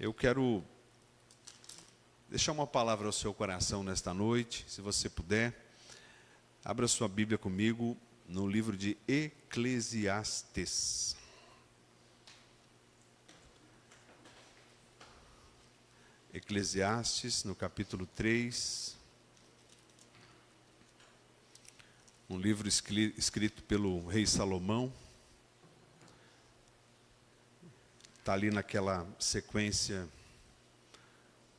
Eu quero deixar uma palavra ao seu coração nesta noite, se você puder. Abra sua Bíblia comigo no livro de Eclesiastes. Eclesiastes, no capítulo 3. Um livro escrito pelo rei Salomão. Está ali naquela sequência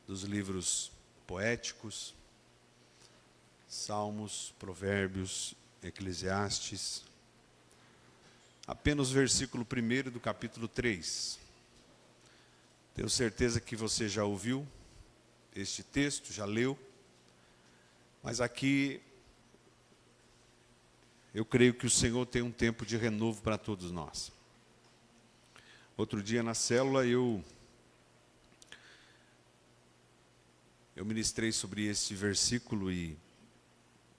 dos livros poéticos, Salmos, Provérbios, Eclesiastes. Apenas o versículo 1 do capítulo 3. Tenho certeza que você já ouviu este texto, já leu, mas aqui eu creio que o Senhor tem um tempo de renovo para todos nós. Outro dia na célula eu ministrei sobre esse versículo e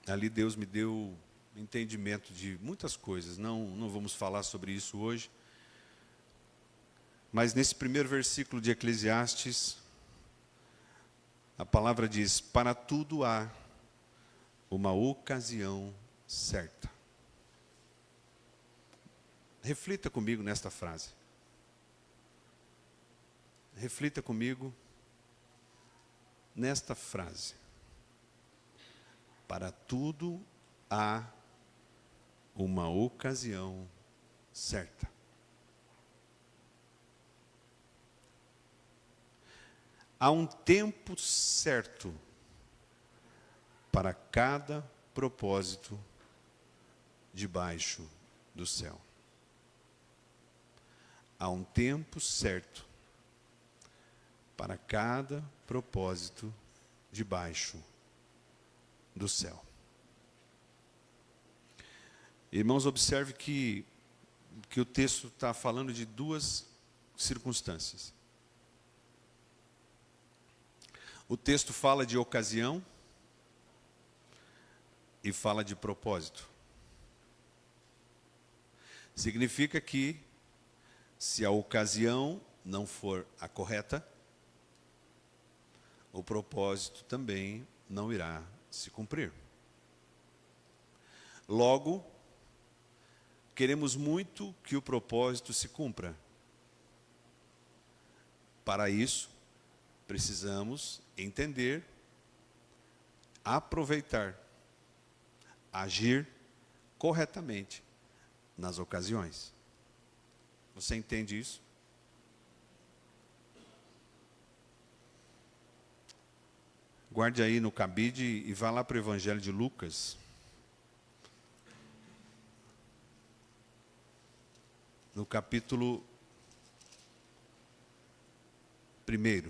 ali Deus me deu entendimento de muitas coisas. Não vamos falar sobre isso hoje. Mas nesse primeiro versículo de Eclesiastes, a palavra diz: para tudo há uma ocasião certa. Reflita comigo nesta frase. Reflita comigo nesta frase. Para tudo há uma ocasião certa. Há um tempo certo para cada propósito debaixo do céu. Há um tempo certo para cada propósito debaixo do céu. Irmãos, observe que o texto está falando de duas circunstâncias. O texto fala de ocasião e fala de propósito. Significa que, se a ocasião não for a correta, o propósito também não irá se cumprir. Logo, queremos muito que o propósito se cumpra. Para isso, precisamos entender, aproveitar, agir corretamente nas ocasiões. Você entende isso? Guarde aí no cabide e vá lá para o Evangelho de Lucas. No capítulo 1.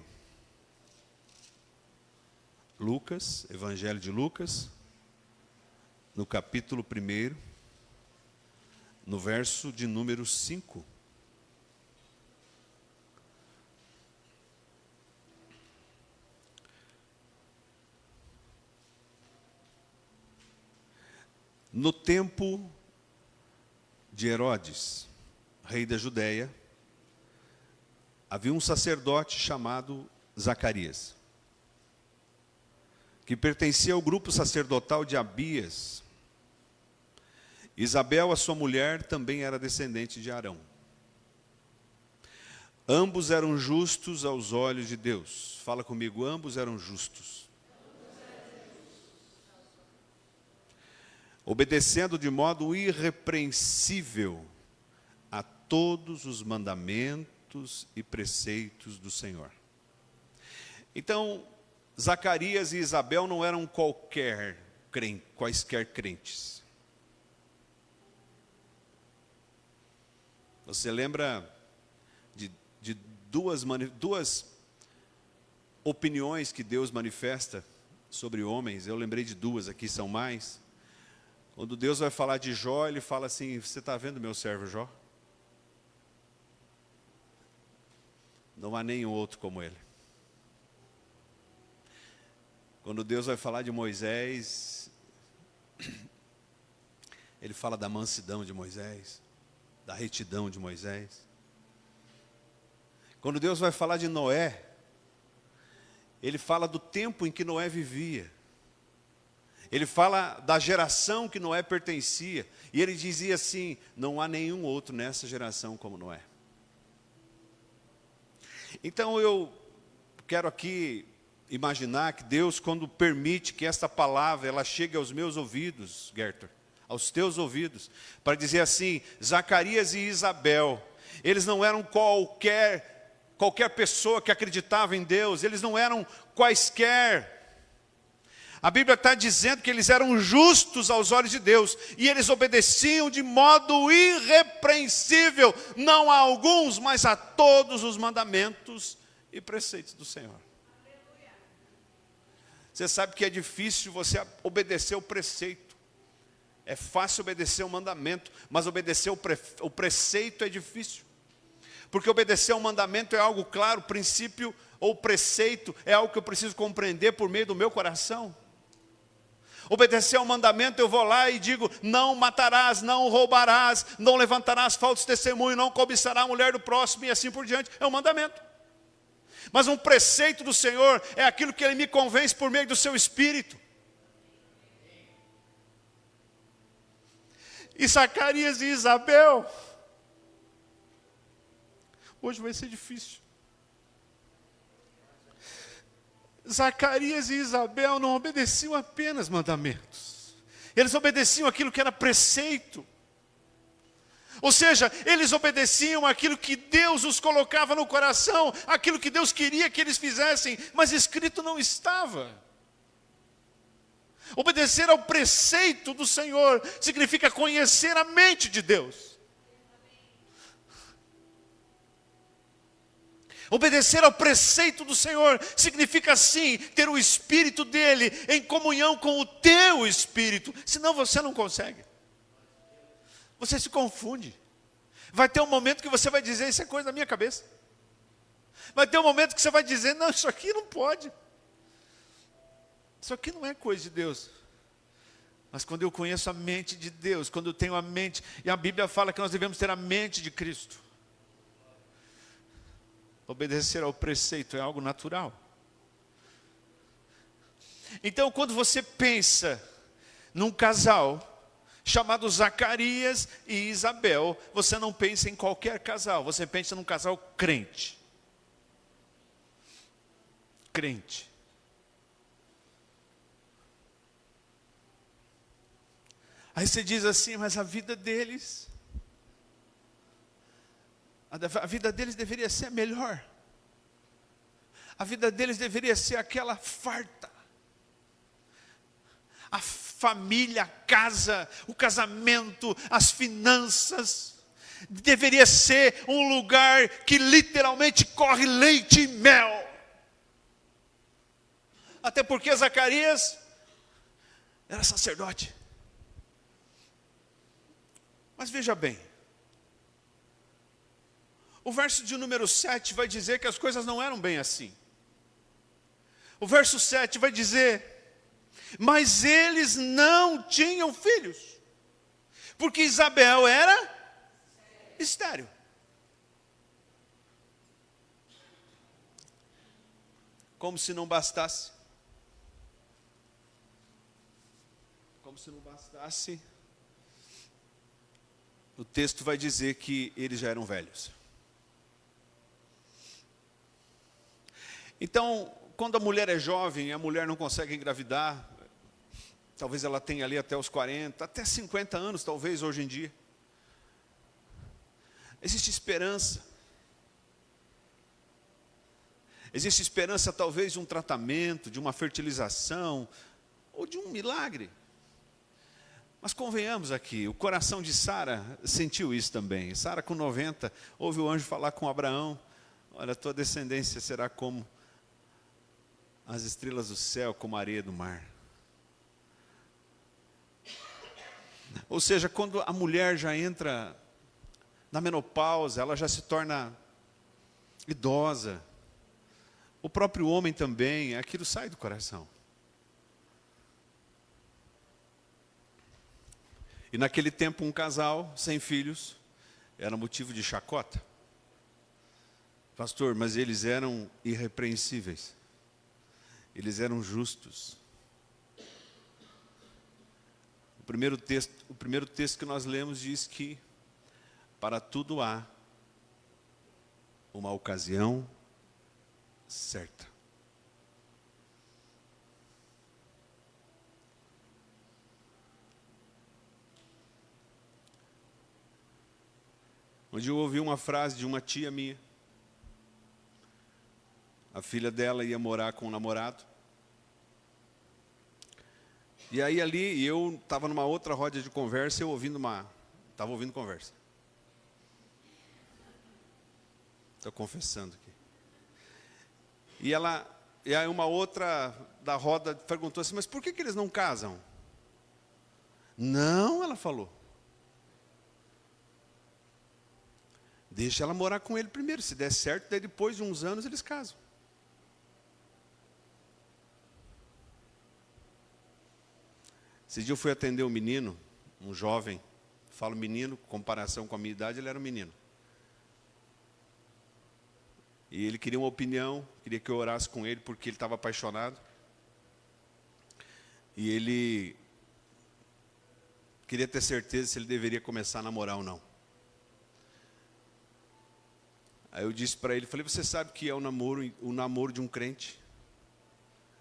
Lucas, Evangelho de Lucas, no capítulo 1, no verso de número 5. No tempo de Herodes, rei da Judéia, havia um sacerdote chamado Zacarias, que pertencia ao grupo sacerdotal de Abias. Isabel, a sua mulher, também era descendente de Arão. Ambos eram justos aos olhos de Deus. Fala comigo, ambos eram justos. Obedecendo de modo irrepreensível a todos os mandamentos e preceitos do Senhor. Então, Zacarias e Isabel não eram quaisquer crentes. Você lembra de duas opiniões que Deus manifesta sobre homens? Eu lembrei de duas, aqui são mais. Quando Deus vai falar de Jó, Ele fala assim: você está vendo meu servo Jó? Não há nenhum outro como ele. Quando Deus vai falar de Moisés, Ele fala da mansidão de Moisés, da retidão de Moisés. Quando Deus vai falar de Noé, ele fala do tempo em que Noé vivia. Ele fala da geração que Noé pertencia. E ele dizia assim: não há nenhum outro nessa geração como Noé. Então eu quero aqui imaginar que Deus, quando permite que esta palavra ela chegue aos meus ouvidos, Gerter, aos teus ouvidos, para dizer assim: Zacarias e Isabel, eles não eram qualquer pessoa que acreditava em Deus, eles não eram quaisquer. A Bíblia está dizendo que eles eram justos aos olhos de Deus, e eles obedeciam de modo irrepreensível, não a alguns, mas a todos os mandamentos e preceitos do Senhor. Você sabe que é difícil você obedecer o preceito. É fácil obedecer o mandamento, mas obedecer o preceito é difícil. Porque obedecer ao mandamento é algo claro, princípio ou preceito é algo que eu preciso compreender por meio do meu coração. Obedecer ao mandamento, eu vou lá e digo: não matarás, não roubarás, não levantarás falsos testemunhos, não cobiçarás a mulher do próximo e assim por diante. É um mandamento. Mas um preceito do Senhor é aquilo que Ele me convence por meio do seu Espírito. E Zacarias e Isabel, hoje vai ser difícil. Zacarias e Isabel não obedeciam apenas mandamentos. Eles obedeciam aquilo que era preceito. Ou seja, eles obedeciam aquilo que Deus os colocava no coração, aquilo que Deus queria que eles fizessem, mas escrito não estava. Obedecer ao preceito do Senhor significa conhecer a mente de Deus. Obedecer ao preceito do Senhor significa sim ter o Espírito dele em comunhão com o teu Espírito, senão você não consegue. Você se confunde. Vai ter um momento que você vai dizer: isso é coisa da minha cabeça. Vai ter um momento que você vai dizer: não, isso aqui não pode. Isso aqui não é coisa de Deus. Mas quando eu conheço a mente de Deus, quando eu tenho a mente, e a Bíblia fala que nós devemos ter a mente de Cristo. Obedecer ao preceito é algo natural. Então, quando você pensa num casal chamado Zacarias e Isabel, você não pensa em qualquer casal, você pensa num casal crente. Crente. Aí você diz assim: mas a vida deles deveria ser a melhor. A vida deles deveria ser aquela farta. A família, a casa, o casamento, as finanças. Deveria ser um lugar que literalmente corre leite e mel. Até porque Zacarias era sacerdote. Mas veja bem, o verso de número 7 vai dizer que as coisas não eram bem assim. O verso 7 vai dizer: mas eles não tinham filhos, porque Isabel era estéril. Como se não bastasse. Como se não bastasse, o texto vai dizer que eles já eram velhos. Então, quando a mulher é jovem, a mulher não consegue engravidar, talvez ela tenha ali até os 40, até 50 anos, talvez, hoje em dia. Existe esperança. Existe esperança, talvez, de um tratamento, de uma fertilização, ou de um milagre. Mas convenhamos aqui, o coração de Sara sentiu isso também. Sara, com 90, ouve o anjo falar com Abraão: olha, tua descendência será como as estrelas do céu, como a areia do mar. Ou seja, quando a mulher já entra na menopausa, ela já se torna idosa. O próprio homem também, aquilo sai do coração. E naquele tempo um casal sem filhos era motivo de chacota. Pastor, mas eles eram irrepreensíveis. Eles eram justos. O primeiro texto que nós lemos diz que para tudo há uma ocasião certa. Onde eu ouvi uma frase de uma tia minha. A filha dela ia morar com um namorado. E aí ali, eu estava numa outra roda de conversa, estava ouvindo conversa. Estou confessando aqui. E aí uma outra da roda perguntou assim, mas por que eles não casam? Não, ela falou. Deixa ela morar com ele primeiro, se der certo, daí depois de uns anos eles casam. Esse dia eu fui atender um menino, um jovem, falo menino, comparação com a minha idade, ele era um menino. E ele queria uma opinião, queria que eu orasse com ele, porque ele estava apaixonado. E ele queria ter certeza se ele deveria começar a namorar ou não. Aí eu disse para ele, falei, você sabe que é o namoro de um crente?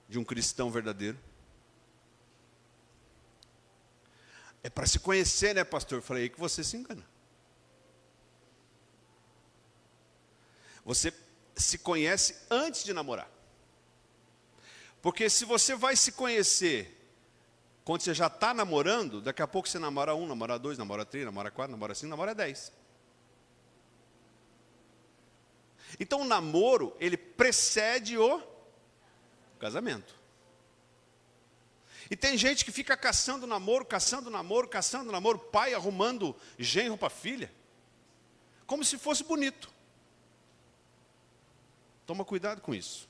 De um cristão verdadeiro? É para se conhecer, né, pastor? Eu falei, aí que você se engana. Você se conhece antes de namorar. Porque se você vai se conhecer quando você já está namorando, daqui a pouco você namora 1, namora 2, namora 3, namora 4, namora 5, namora 10. Então o namoro, ele precede o casamento. E tem gente que fica caçando namoro, pai arrumando genro para filha, como se fosse bonito. Toma cuidado com isso.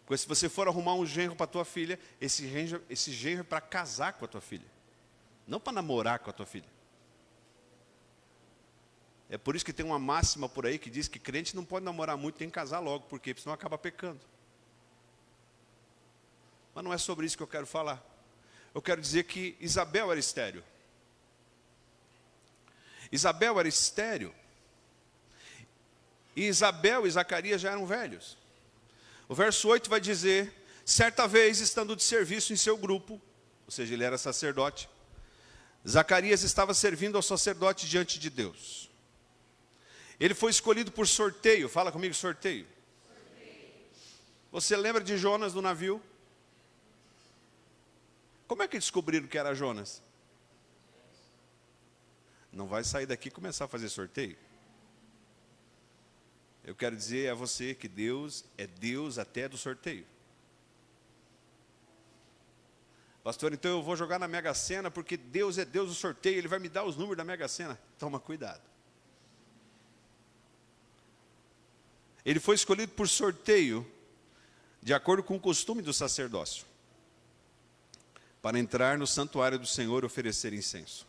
Porque se você for arrumar um genro para tua filha, esse genro é para casar com a tua filha, não para namorar com a tua filha. É por isso que tem uma máxima por aí que diz que crente não pode namorar muito, tem que casar logo, porque senão acaba pecando. Mas não é sobre isso que eu quero falar. Eu quero dizer que Isabel era estéril. Isabel era estéril. E Isabel e Zacarias já eram velhos. O verso 8 vai dizer, certa vez, estando de serviço em seu grupo, ou seja, ele era sacerdote, Zacarias estava servindo ao sacerdote diante de Deus. Ele foi escolhido por sorteio. Fala comigo, sorteio. Você lembra de Jonas no navio? Como é que descobriram que era Jonas? Não vai sair daqui e começar a fazer sorteio. Eu quero dizer a você que Deus é Deus até do sorteio. Pastor, então eu vou jogar na Mega Sena, porque Deus é Deus do sorteio, Ele vai me dar os números da Mega Sena. Toma cuidado. Ele foi escolhido por sorteio, de acordo com o costume do sacerdócio, para entrar no santuário do Senhor e oferecer incenso.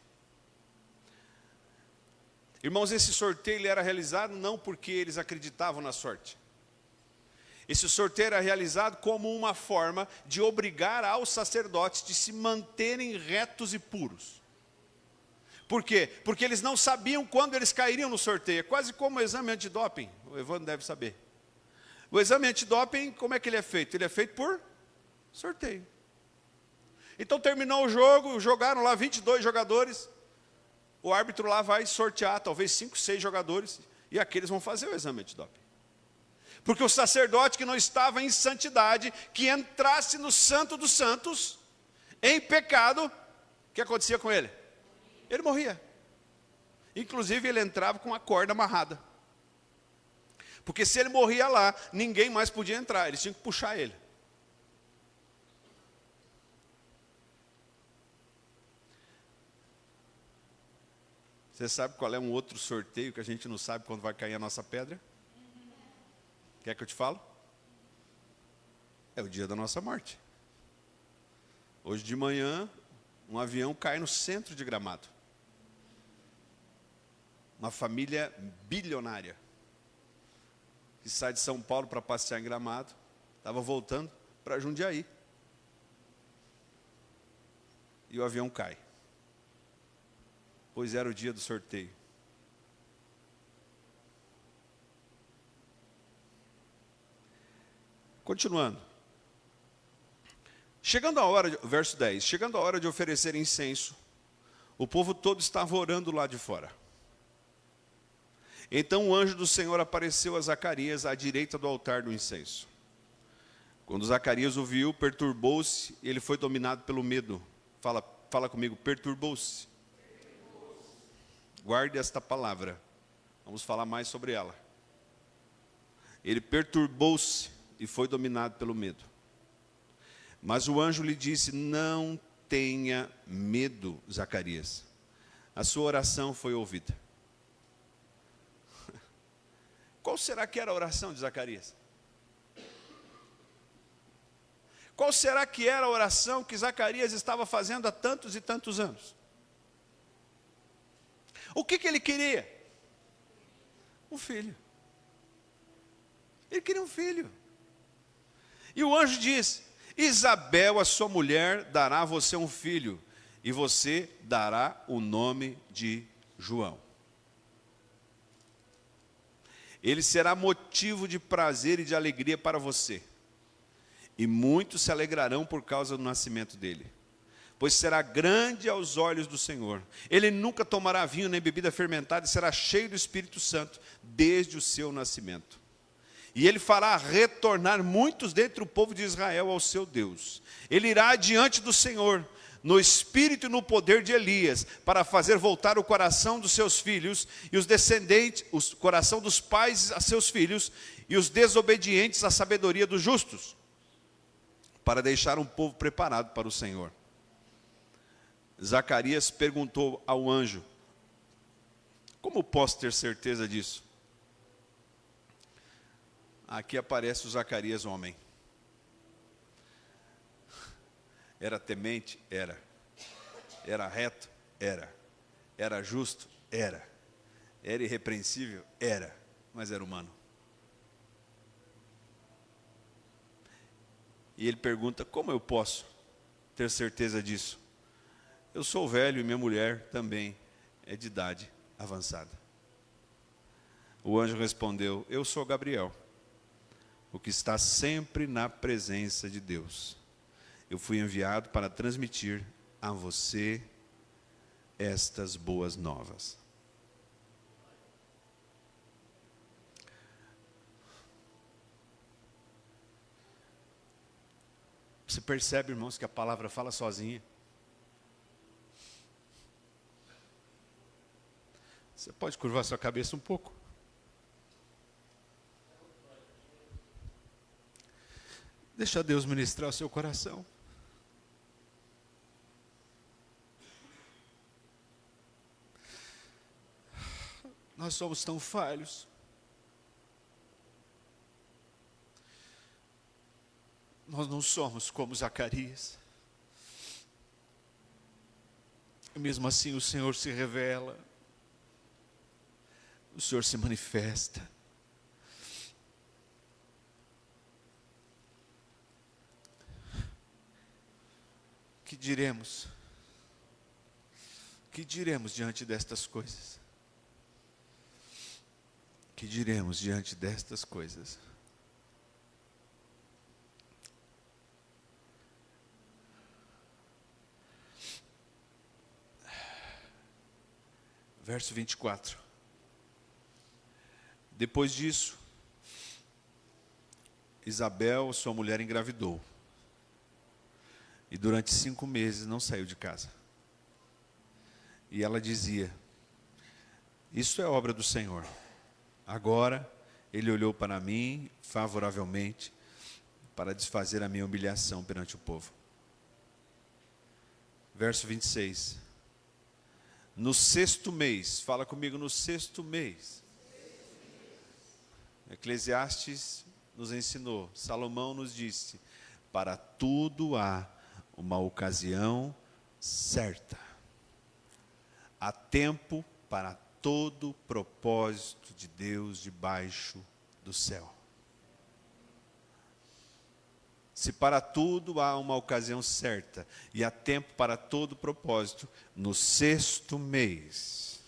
Irmãos, esse sorteio ele era realizado não porque eles acreditavam na sorte. Esse sorteio era realizado como uma forma de obrigar aos sacerdotes de se manterem retos e puros. Por quê? Porque eles não sabiam quando eles cairiam no sorteio. É quase como o exame antidoping. O Evandro deve saber. O exame antidoping, como é que ele é feito? Ele é feito por sorteio. Então terminou o jogo, jogaram lá 22 jogadores. O árbitro lá vai sortear talvez 5, 6 jogadores. E aqueles vão fazer o exame antidoping. Porque o sacerdote que não estava em santidade, que entrasse no santo dos santos, em pecado, o que acontecia com ele? Ele morria. Inclusive ele entrava com a corda amarrada. Porque se ele morria lá, ninguém mais podia entrar, eles tinham que puxar ele. Você sabe qual é um outro sorteio que a gente não sabe quando vai cair a nossa pedra? Quer que eu te falo? É o dia da nossa morte. Hoje de manhã, um avião cai no centro de Gramado. Uma família bilionária, que sai de São Paulo para passear em Gramado, Estava voltando para Jundiaí. E o avião cai. Pois era o dia do sorteio. Continuando. Chegando a hora, verso 10, chegando a hora de oferecer incenso, o povo todo estava orando lá de fora. Então o anjo do Senhor apareceu a Zacarias à direita do altar do incenso. Quando Zacarias o viu, perturbou-se, e ele foi dominado pelo medo. Fala comigo, perturbou-se. Guarde esta palavra. Vamos falar mais sobre ela. Ele perturbou-se e foi dominado pelo medo. Mas o anjo lhe disse: não tenha medo, Zacarias. A sua oração foi ouvida. Qual será que era a oração de Zacarias? Qual será que era a oração que Zacarias estava fazendo há tantos e tantos anos? O que ele queria? Um filho. Ele queria um filho. E o anjo diz: Isabel, a sua mulher, dará a você um filho, e você dará o nome de João. Ele será motivo de prazer e de alegria para você. E muitos se alegrarão por causa do nascimento dele, pois será grande aos olhos do Senhor. Ele nunca tomará vinho nem bebida fermentada e será cheio do Espírito Santo desde o seu nascimento. E ele fará retornar muitos dentre o povo de Israel ao seu Deus. Ele irá diante do Senhor, no espírito e no poder de Elias, para fazer voltar o coração dos seus filhos e os descendentes, o coração dos pais a seus filhos e os desobedientes à sabedoria dos justos, para deixar um povo preparado para o Senhor. Zacarias perguntou ao anjo: como posso ter certeza disso? Aqui aparece o Zacarias homem. Era temente? Era. Era reto? Era. Era justo? Era. Era irrepreensível? Era. Mas era humano. E ele pergunta: como eu posso ter certeza disso? Eu sou velho e minha mulher também é de idade avançada. O anjo respondeu: eu sou Gabriel, o que está sempre na presença de Deus. Eu fui enviado para transmitir a você estas boas novas. Você percebe, irmãos, que a palavra fala sozinha? Você pode curvar sua cabeça um pouco? Deixa Deus ministrar o seu coração. Nós somos tão falhos. Nós não somos como Zacarias. E mesmo assim o Senhor se revela. O Senhor se manifesta. Que diremos? Que diremos diante destas coisas? Que diremos diante destas coisas? Verso 24. Depois disso, Isabel, sua mulher, engravidou. E durante 5 meses não saiu de casa. E ela dizia: isso é obra do Senhor. Agora Ele olhou para mim favoravelmente para desfazer a minha humilhação perante o povo. Verso 26. No 6º mês, fala comigo, no 6º mês. Eclesiastes nos ensinou, Salomão nos disse: para tudo há uma ocasião certa. Há tempo para todo propósito de Deus debaixo do céu. Se para tudo há uma ocasião certa, e há tempo para todo propósito, no 6º mês,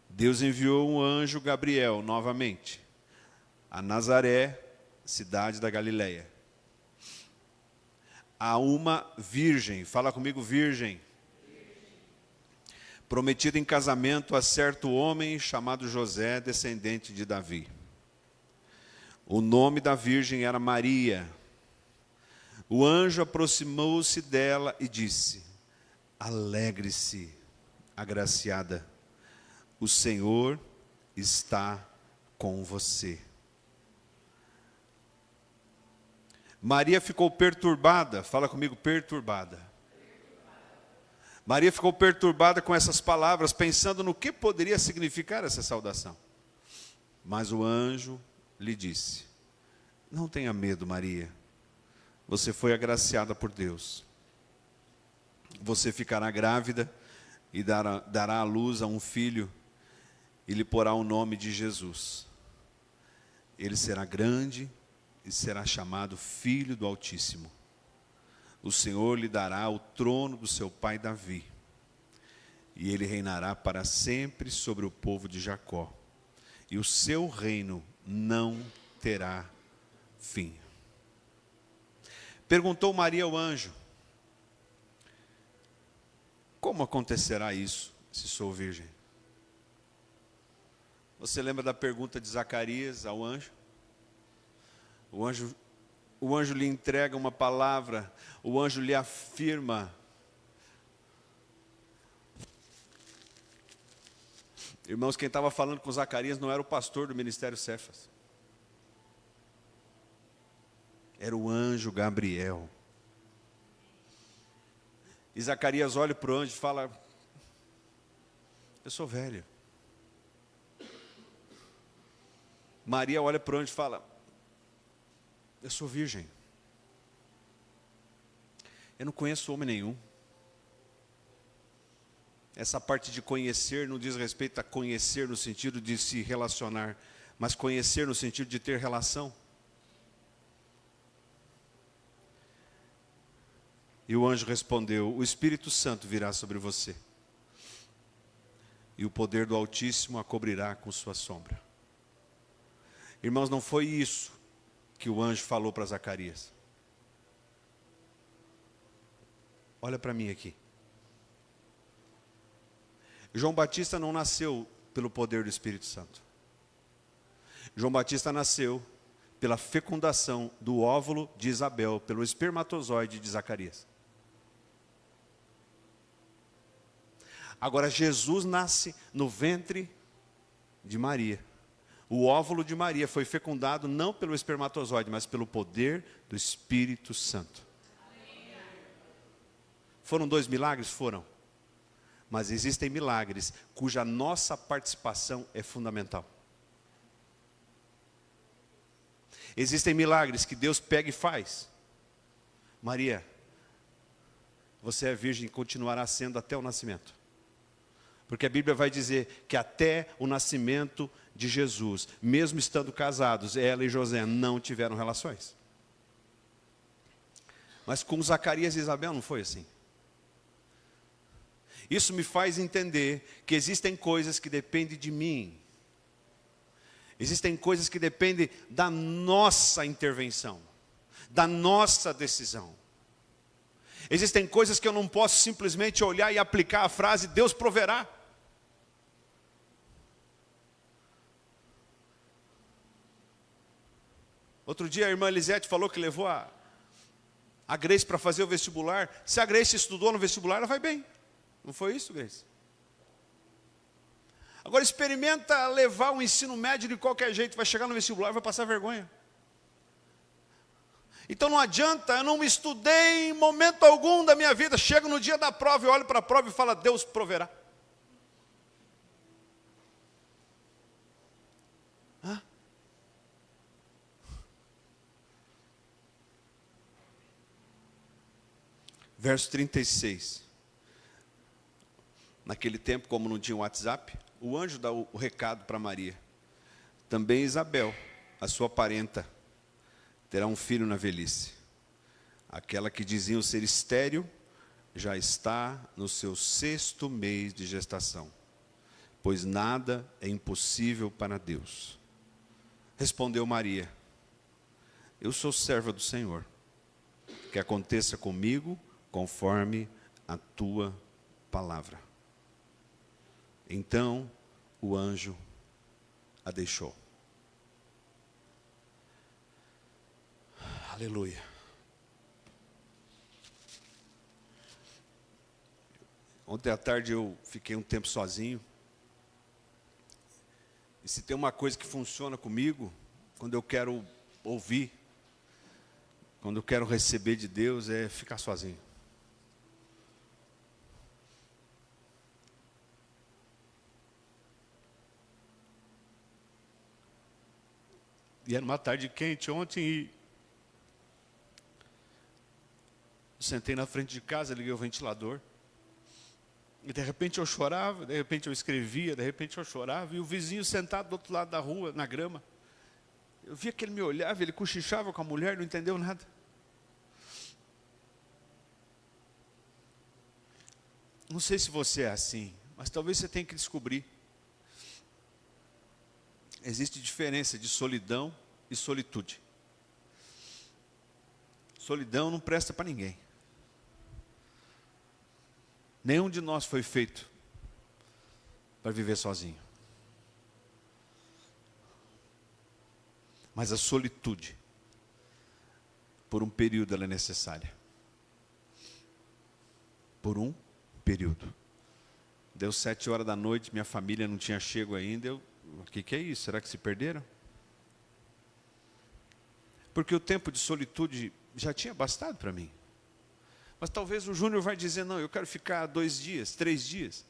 Deus enviou um anjo Gabriel novamente a Nazaré, cidade da Galileia, a uma virgem, fala comigo, virgem, prometida em casamento a certo homem chamado José, descendente de Davi. O nome da virgem era Maria. O anjo aproximou-se dela e disse: alegre-se, agraciada, o Senhor está com você. Maria ficou perturbada, fala comigo, perturbada. Maria ficou perturbada com essas palavras, pensando no que poderia significar essa saudação. Mas o anjo lhe disse: não tenha medo, Maria, você foi agraciada por Deus. Você ficará grávida e dará à luz a um filho, e lhe porá o nome de Jesus. Ele será grande e será chamado Filho do Altíssimo. O Senhor lhe dará o trono do seu pai Davi, e ele reinará para sempre sobre o povo de Jacó, e o seu reino não terá fim. Perguntou Maria ao anjo: como acontecerá isso, se sou virgem? Você lembra da pergunta de Zacarias ao anjo? O anjo lhe entrega uma palavra, o anjo lhe afirma. Irmãos, quem estava falando com Zacarias não era o pastor do ministério Cefas. Era o anjo Gabriel. E Zacarias olha para o anjo e fala: eu sou velho. Maria olha para o anjo e fala: eu sou virgem. Eu não conheço homem nenhum. Essa parte de conhecer não diz respeito a conhecer no sentido de se relacionar, mas conhecer no sentido de ter relação. E o anjo respondeu: o Espírito Santo virá sobre você, e o poder do Altíssimo a cobrirá com sua sombra. Irmãos, não foi isso que o anjo falou para Zacarias. Olha para mim aqui. João Batista não nasceu pelo poder do Espírito Santo. João Batista nasceu pela fecundação do óvulo de Isabel, pelo espermatozoide de Zacarias. Agora Jesus nasce no ventre de Maria. O óvulo de Maria foi fecundado não pelo espermatozoide, mas pelo poder do Espírito Santo. Foram 2 milagres? Foram. Mas existem milagres cuja nossa participação é fundamental. Existem milagres que Deus pega e faz. Maria, você é virgem e continuará sendo até o nascimento. Porque a Bíblia vai dizer que até o nascimento de Jesus, mesmo estando casados, ela e José não tiveram relações. Mas com Zacarias e Isabel não foi assim. Isso me faz entender que existem coisas que dependem de mim. Existem coisas que dependem da nossa intervenção, da nossa decisão. Existem coisas que eu não posso simplesmente olhar e aplicar a frase Deus proverá. Outro dia a irmã Elisete falou que levou a Grace para fazer o vestibular. Se a Grace estudou no vestibular, ela vai bem. Não foi isso, Grace? Agora experimenta levar o ensino médio de qualquer jeito, vai chegar no vestibular e vai passar vergonha. Então não adianta, eu não estudei em momento algum da minha vida. Chego no dia da prova e olho para a prova e falo, Deus proverá. Hã? Verso 36. Naquele tempo, como não tinha WhatsApp, o anjo dá o recado para Maria. Também Isabel, a sua parenta, terá um filho na velhice. Aquela que diziam ser estéril já está no seu 6º mês de gestação, pois nada é impossível para Deus. Respondeu Maria: eu sou serva do Senhor, que aconteça comigo conforme a tua palavra. Então o anjo a deixou. Aleluia. Ontem à tarde eu fiquei um tempo sozinho. E se tem uma coisa que funciona comigo, quando eu quero ouvir, quando eu quero receber de Deus, é ficar sozinho. E era uma tarde quente ontem e sentei na frente de casa, liguei o ventilador. E de repente eu chorava, de repente eu escrevia, de repente eu chorava. E o vizinho sentado do outro lado da rua, na grama. Eu via que ele me olhava, ele cochichava com a mulher, não entendeu nada. Não sei se você é assim, mas talvez você tenha que descobrir. Existe diferença de solidão e solitude. Solidão não presta para ninguém. Nenhum de nós foi feito para viver sozinho. Mas a solitude, por um período, ela é necessária. Por um período. Deu 7 horas da noite, minha família não tinha chego ainda. O que é isso? Será que se perderam? Porque o tempo de solitude já tinha bastado para mim. Mas talvez o Júnior vai dizer: não, eu quero ficar 2 dias, 3 dias.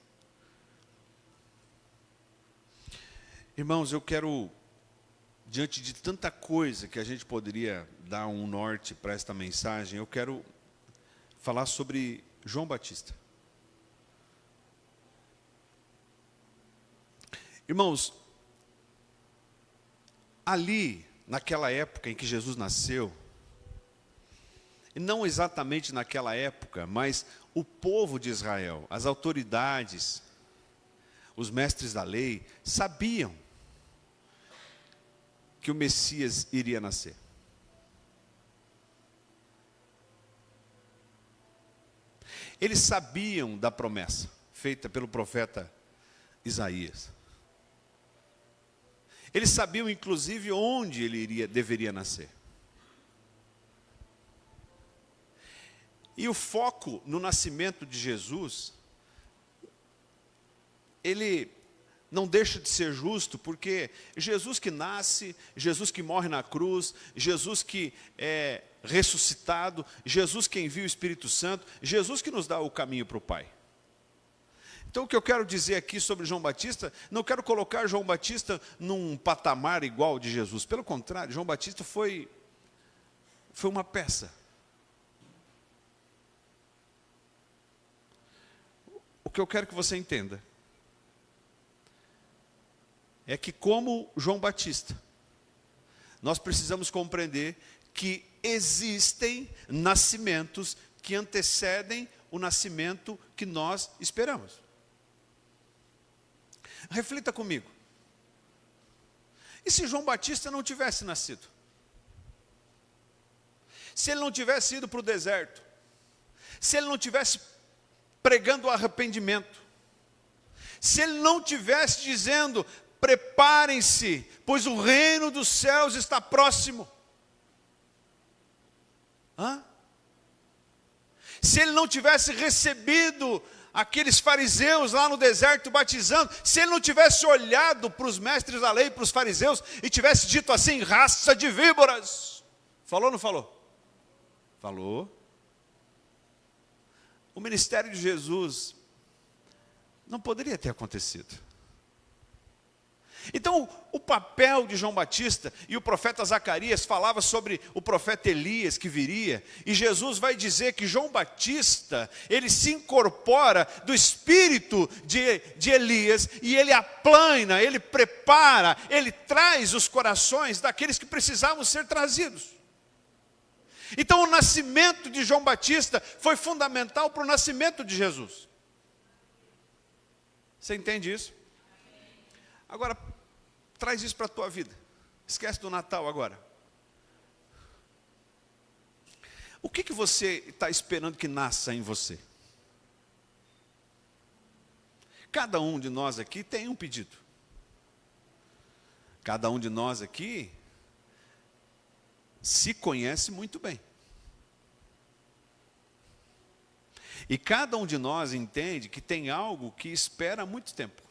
Irmãos, eu quero, diante de tanta coisa que a gente poderia dar um norte para esta mensagem, eu quero falar sobre João Batista. Irmãos, ali, naquela época em que Jesus nasceu, e não exatamente naquela época, mas o povo de Israel, as autoridades, os mestres da lei, sabiam que o Messias iria nascer. Eles sabiam da promessa feita pelo profeta Isaías. Eles sabiam, inclusive, onde ele deveria nascer. E o foco no nascimento de Jesus, ele não deixa de ser justo, porque Jesus que nasce, Jesus que morre na cruz, Jesus que é ressuscitado, Jesus que envia o Espírito Santo, Jesus que nos dá o caminho para o Pai. Então o que eu quero dizer aqui sobre João Batista, não quero colocar João Batista num patamar igual de Jesus. Pelo contrário, João Batista foi uma peça. O que eu quero que você entenda é que, como João Batista, nós precisamos compreender que existem nascimentos que antecedem o nascimento que nós esperamos. Reflita comigo. E se João Batista não tivesse nascido? Se ele não tivesse ido para o deserto? Se ele não tivesse pregando o arrependimento? Se ele não tivesse dizendo: preparem-se, pois o reino dos céus está próximo? Se ele não tivesse recebido aqueles fariseus lá no deserto batizando, se ele não tivesse olhado para os mestres da lei, para os fariseus, e tivesse dito assim: raça de víboras, falou ou não falou? Falou. O ministério de Jesus não poderia ter acontecido. Então, o papel de João Batista, e o profeta Zacarias falava sobre o profeta Elias que viria, e Jesus vai dizer que João Batista, ele se incorpora do espírito de Elias, e ele aplana, ele prepara, ele traz os corações daqueles que precisavam ser trazidos. Então o nascimento de João Batista foi fundamental para o nascimento de Jesus. Você entende isso? Agora, traz isso para a tua vida. Esquece do Natal agora. O que você está esperando que nasça em você? Cada um de nós aqui tem um pedido. Cada um de nós aqui se conhece muito bem. E cada um de nós entende que tem algo que espera há muito tempo.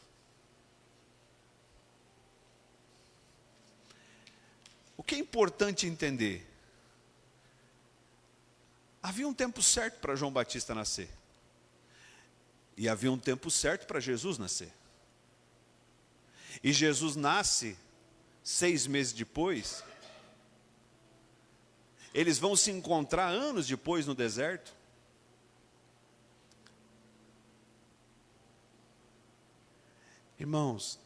O que é importante entender? Havia um tempo certo para João Batista nascer. E havia um tempo certo para Jesus nascer. E Jesus nasce 6 meses depois. Eles vão se encontrar anos depois no deserto. Irmãos,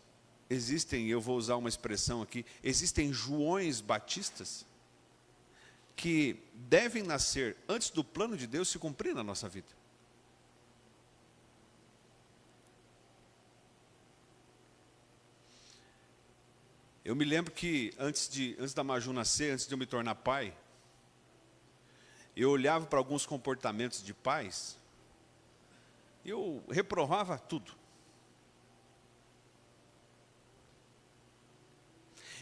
existem, eu vou usar uma expressão aqui, existem Joões Batistas que devem nascer antes do plano de Deus se cumprir na nossa vida. Eu me lembro que antes da Maju nascer, antes de eu me tornar pai, eu olhava para alguns comportamentos de pais e eu reprovava tudo.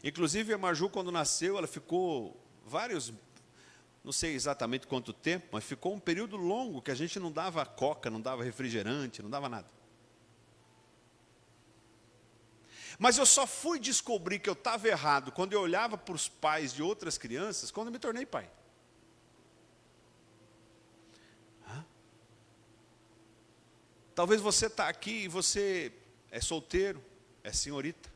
Inclusive a Maju, quando nasceu, ela ficou não sei exatamente quanto tempo, mas ficou um período longo que a gente não dava coca, não dava refrigerante, não dava nada. Mas eu só fui descobrir que eu estava errado quando eu olhava para os pais de outras crianças, quando eu me tornei pai. Talvez você está aqui e você é solteiro, é senhorita.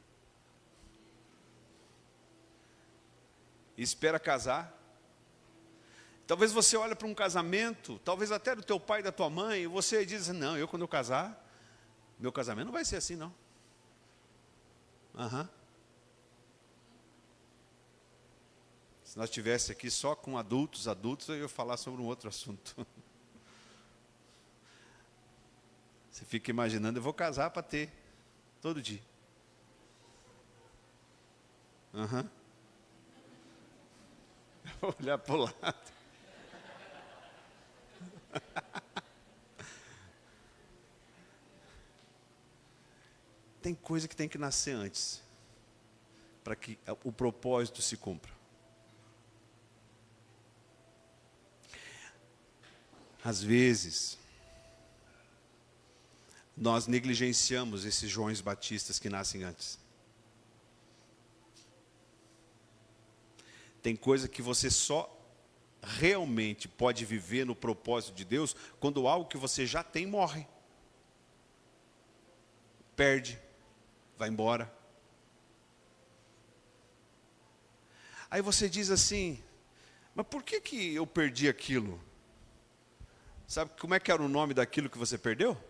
E espera casar. Talvez você olhe para um casamento, talvez até do teu pai e da tua mãe, e você diz, não, eu quando eu casar, meu casamento não vai ser assim não. Se nós estivéssemos aqui só com adultos, eu ia falar sobre um outro assunto. Você fica imaginando, eu vou casar para ter, todo dia. Vou olhar para o lado. Tem coisa que tem que nascer antes, para que o propósito se cumpra. Às vezes, nós negligenciamos esses Joões Batistas que nascem antes. Tem coisa que você só realmente pode viver no propósito de Deus quando algo que você já tem morre. Perde, vai embora. Aí você diz assim, mas por que eu perdi aquilo? Sabe como é que era o nome daquilo que você perdeu?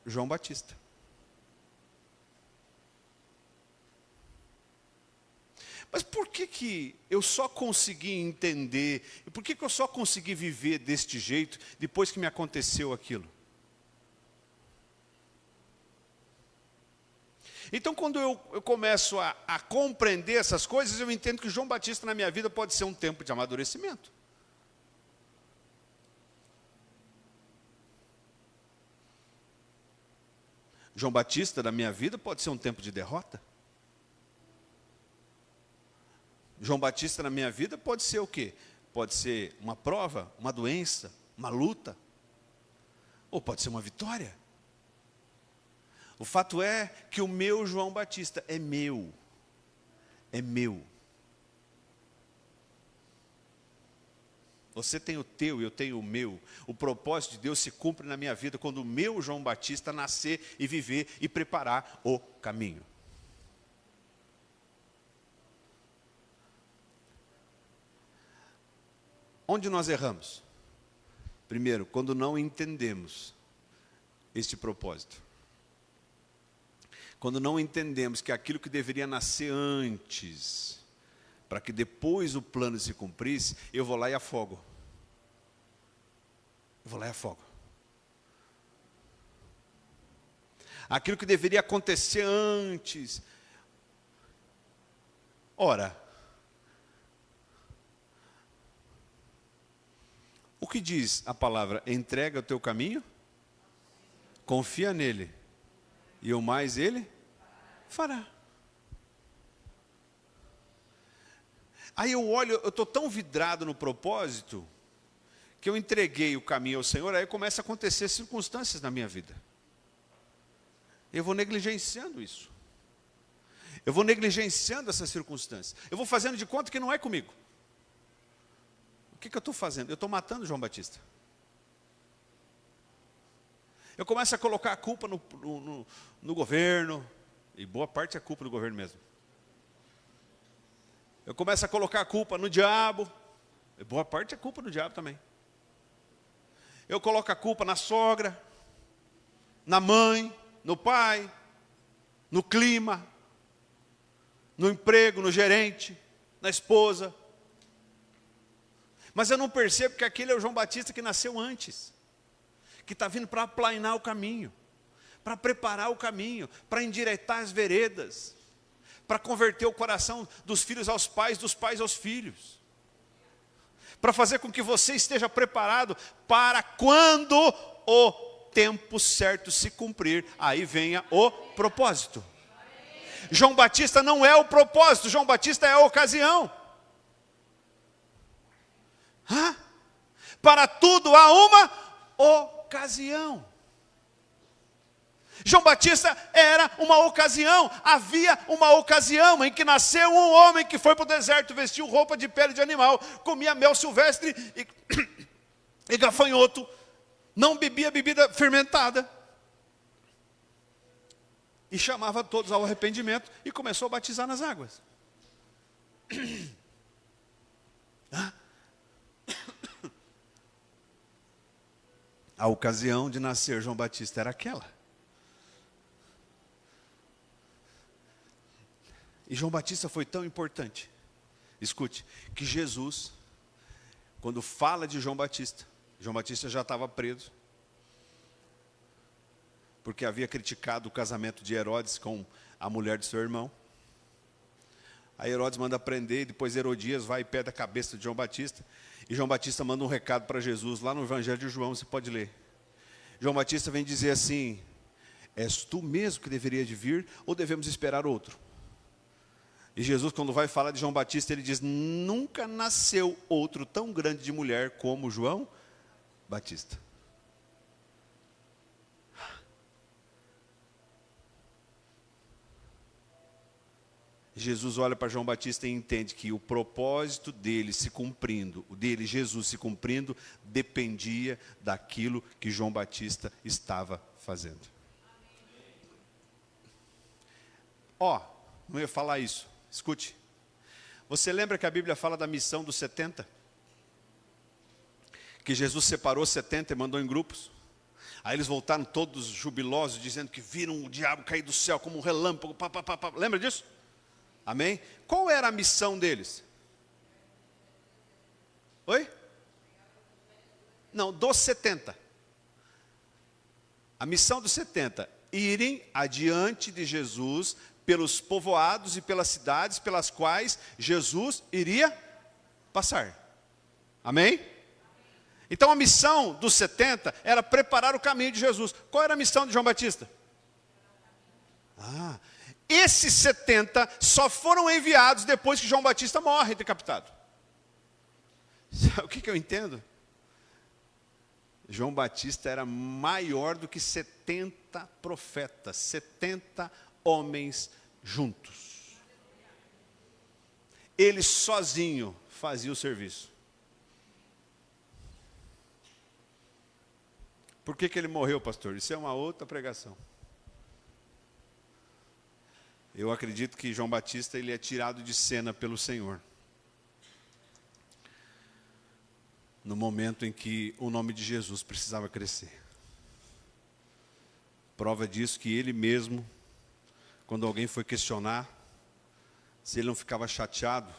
João Batista. Mas por que eu só consegui entender, e por que eu só consegui viver deste jeito depois que me aconteceu aquilo? Então, quando eu começo a compreender essas coisas, eu entendo que João Batista na minha vida pode ser um tempo de amadurecimento. João Batista na minha vida pode ser um tempo de derrota. João Batista na minha vida pode ser o quê? Pode ser uma prova, uma doença, uma luta. Ou pode ser uma vitória. O fato é que o meu João Batista é meu. É meu. Você tem o teu e eu tenho o meu. O propósito de Deus se cumpre na minha vida quando o meu João Batista nascer e viver e preparar o caminho. Onde nós erramos? Primeiro, quando não entendemos este propósito. Quando não entendemos que aquilo que deveria nascer antes, para que depois o plano se cumprisse, eu vou lá e afogo. Eu vou lá e afogo. Aquilo que deveria acontecer antes. Ora, o que diz a palavra? Entrega o teu caminho, confia nele, e o mais ele fará. Aí eu olho, eu estou tão vidrado no propósito, que eu entreguei o caminho ao Senhor, aí começa a acontecer circunstâncias na minha vida. Eu vou negligenciando isso. Eu vou negligenciando essas circunstâncias. Eu vou fazendo de conta que não é comigo. O que eu estou fazendo? Eu estou matando João Batista. Eu começo a colocar a culpa no governo, e boa parte é culpa do governo mesmo. Eu começo a colocar a culpa no diabo, e boa parte é culpa do diabo também. Eu coloco a culpa na sogra, na mãe, no pai, no clima, no emprego, no gerente, na esposa. Mas eu não percebo que aquele é o João Batista que nasceu antes, que está vindo para aplainar o caminho, para preparar o caminho, para endireitar as veredas, para converter o coração dos filhos aos pais, dos pais aos filhos, para fazer com que você esteja preparado para quando o tempo certo se cumprir, aí venha o propósito. João Batista não é o propósito, João Batista é a ocasião. Para tudo há uma ocasião. João Batista era uma ocasião, havia uma ocasião em que nasceu um homem que foi para o deserto, vestiu roupa de pele de animal, comia mel silvestre e gafanhoto, não bebia bebida fermentada, e chamava todos ao arrependimento e começou a batizar nas águas. A ocasião de nascer João Batista era aquela. E João Batista foi tão importante, escute, que Jesus, quando fala de João Batista já estava preso, porque havia criticado o casamento de Herodes com a mulher de seu irmão. Aí Herodes manda prender, e depois Herodias vai e pega a cabeça de João Batista, e João Batista manda um recado para Jesus, lá no Evangelho de João, você pode ler. João Batista vem dizer assim: és tu mesmo que deveria de vir, ou devemos esperar outro? E Jesus, quando vai falar de João Batista, ele diz: nunca nasceu outro tão grande de mulher como João Batista. Jesus olha para João Batista e entende que o propósito dele se cumprindo, o dele, Jesus, se cumprindo, dependia daquilo que João Batista estava fazendo. Não ia falar isso, escute. Você lembra que a Bíblia fala da missão dos 70? Que Jesus separou 70 e mandou em grupos. Aí eles voltaram todos jubilosos, dizendo que viram o diabo cair do céu como um relâmpago. Lembra disso? Amém? Qual era a missão deles? Oi? Não, dos 70. A missão dos 70, irem adiante de Jesus pelos povoados e pelas cidades pelas quais Jesus iria passar. Amém? Então a missão dos 70 era preparar o caminho de Jesus. Qual era a missão de João Batista? Esses 70 só foram enviados depois que João Batista morre decapitado. O que eu entendo? João Batista era maior do que 70 profetas, 70 homens juntos. Ele sozinho fazia o serviço. Por que ele morreu, pastor? Isso é uma outra pregação. Eu acredito que João Batista ele é tirado de cena pelo Senhor. No momento em que o nome de Jesus precisava crescer. Prova disso que ele mesmo, quando alguém foi questionar, se ele não ficava chateado,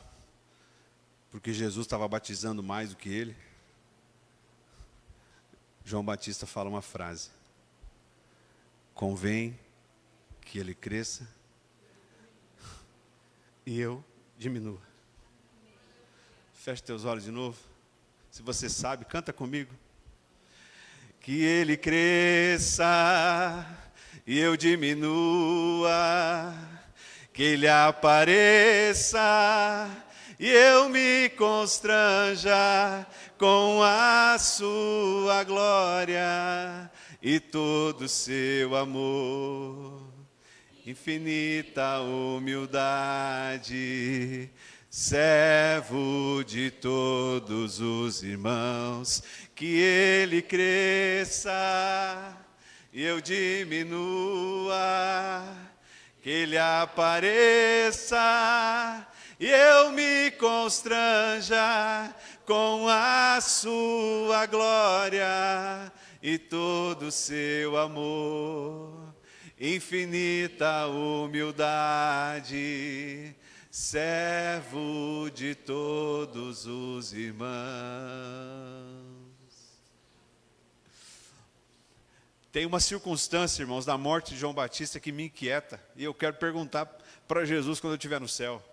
porque Jesus estava batizando mais do que ele, João Batista fala uma frase: convém que ele cresça e eu diminua. Feche teus olhos de novo. Se você sabe, canta comigo. Que ele cresça e eu diminua, que ele apareça e eu me constranja com a sua glória e todo o seu amor. Infinita humildade, servo de todos os irmãos, que ele cresça e eu diminua, que ele apareça e eu me constranja com a sua glória e todo o seu amor. Infinita humildade, servo de todos os irmãos. Tem uma circunstância, irmãos, da morte de João Batista que me inquieta, e eu quero perguntar para Jesus quando eu estiver no céu.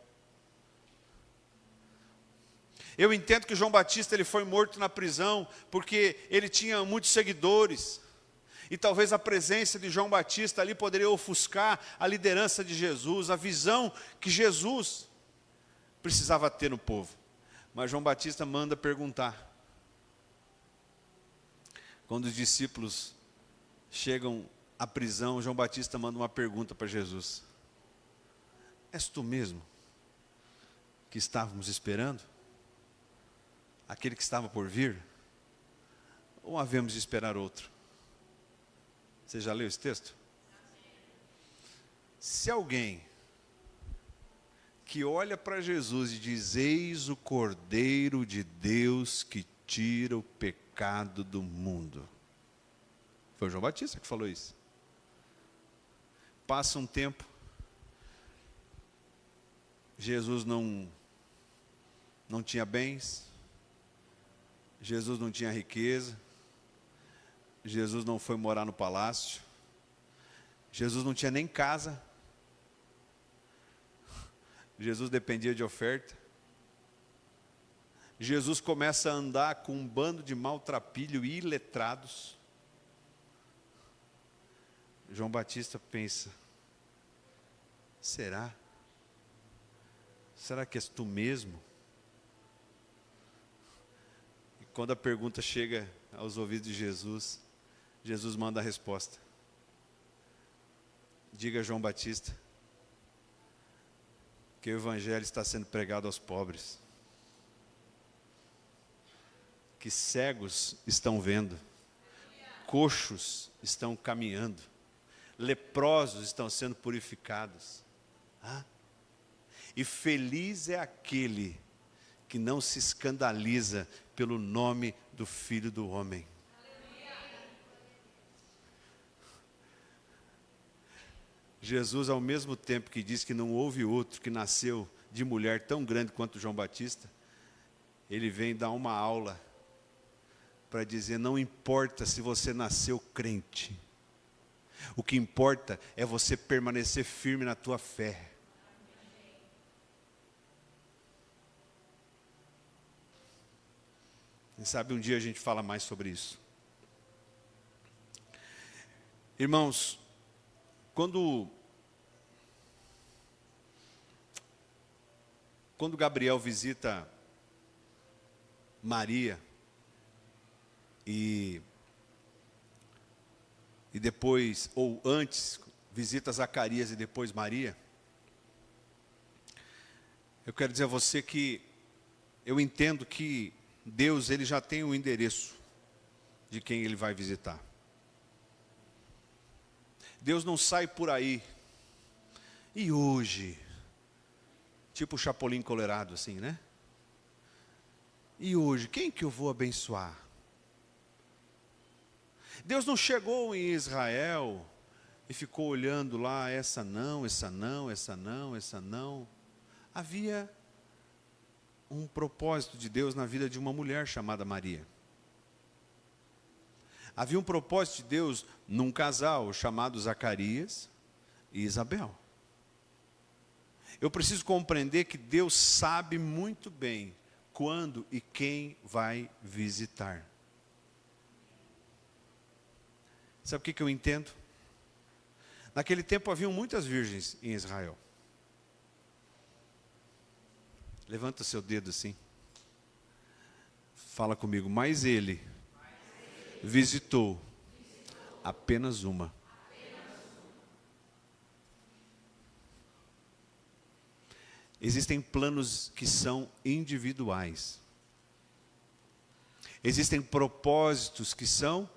Eu entendo que João Batista ele foi morto na prisão porque ele tinha muitos seguidores. E talvez a presença de João Batista ali poderia ofuscar a liderança de Jesus, a visão que Jesus precisava ter no povo. Mas João Batista manda perguntar. Quando os discípulos chegam à prisão, João Batista manda uma pergunta para Jesus: és tu mesmo que estávamos esperando? Aquele que estava por vir? Ou havemos de esperar outro? Você já leu esse texto? Se alguém que olha para Jesus e diz: eis o Cordeiro de Deus que tira o pecado do mundo. Foi João Batista que falou isso. Passa um tempo, Jesus não tinha bens, Jesus não tinha riqueza, Jesus não foi morar no palácio, Jesus não tinha nem casa, Jesus dependia de oferta. Jesus começa a andar com um bando de maltrapilho e iletrados. João Batista pensa: será? Será que és tu mesmo? E quando a pergunta chega aos ouvidos de Jesus, Jesus manda a resposta. Diga a João Batista que o evangelho está sendo pregado aos pobres, que cegos estão vendo, coxos estão caminhando, leprosos estão sendo purificados. E feliz é aquele que não se escandaliza pelo nome do Filho do Homem. Jesus, ao mesmo tempo que diz que não houve outro que nasceu de mulher tão grande quanto João Batista, ele vem dar uma aula para dizer: não importa se você nasceu crente, o que importa é você permanecer firme na tua fé. Quem sabe um dia a gente fala mais sobre isso. Irmãos, quando Gabriel visita Maria e depois, ou antes, visita Zacarias e depois Maria, eu quero dizer a você que eu entendo que Deus ele já tem o endereço de quem ele vai visitar. Deus não sai por aí. E hoje, tipo o Chapolin Colorado assim, né? E hoje, quem que eu vou abençoar? Deus não chegou em Israel e ficou olhando lá, essa não, essa não, essa não, essa não. Havia um propósito de Deus na vida de uma mulher chamada Maria. Havia um propósito de Deus num casal chamado Zacarias e Isabel. Eu preciso compreender que Deus sabe muito bem quando e quem vai visitar. Sabe o que eu entendo? Naquele tempo haviam muitas virgens em Israel. Levanta o seu dedo assim. Fala comigo, mas ele visitou apenas uma. Existem planos que são individuais. Existem propósitos que são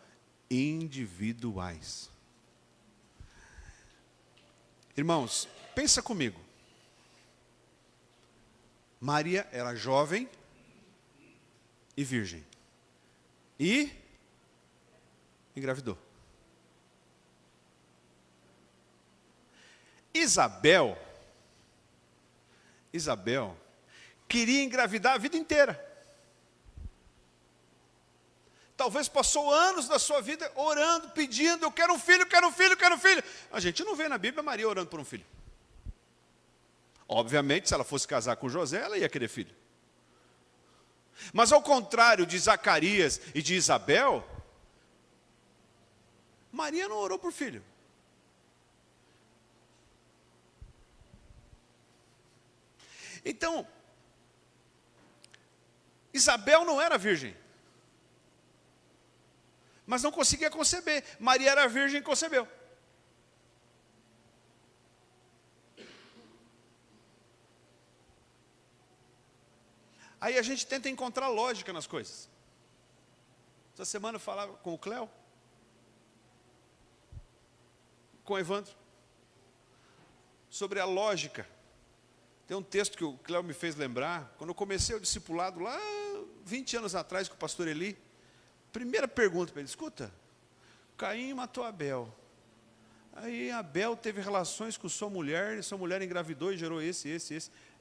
individuais. Irmãos, pensa comigo. Maria era jovem e virgem. E engravidou. Isabel queria engravidar a vida inteira. Talvez passou anos da sua vida orando, pedindo, eu quero um filho, quero um filho, quero um filho. A gente não vê na Bíblia Maria orando por um filho. Obviamente, se ela fosse casar com José, ela ia querer filho. Mas ao contrário de Zacarias e de Isabel, Maria não orou por filho. Então, Isabel não era virgem, mas não conseguia conceber. Maria era virgem e concebeu. Aí a gente tenta encontrar lógica nas coisas. Essa semana eu falava com o Cléo, com o Evandro, sobre a lógica. Tem um texto que o Cléo me fez lembrar, quando eu comecei o discipulado lá, 20 anos atrás, com o pastor Eli, primeira pergunta para ele, escuta, Caim matou Abel, aí Abel teve relações com sua mulher, e sua mulher engravidou e gerou esse.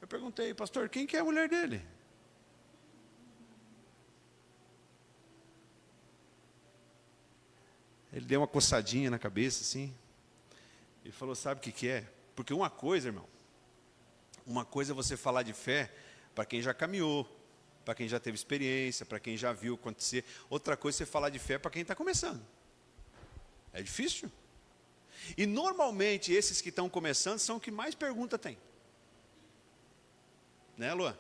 Eu perguntei, pastor, quem que é a mulher dele? Ele deu uma coçadinha na cabeça, assim, e falou, sabe o que é? Porque uma coisa, irmão, uma coisa é você falar de fé para quem já caminhou, para quem já teve experiência, para quem já viu acontecer. Outra coisa é você falar de fé para quem está começando. É difícil. E normalmente esses que estão começando são os que mais pergunta tem. Né, Luan?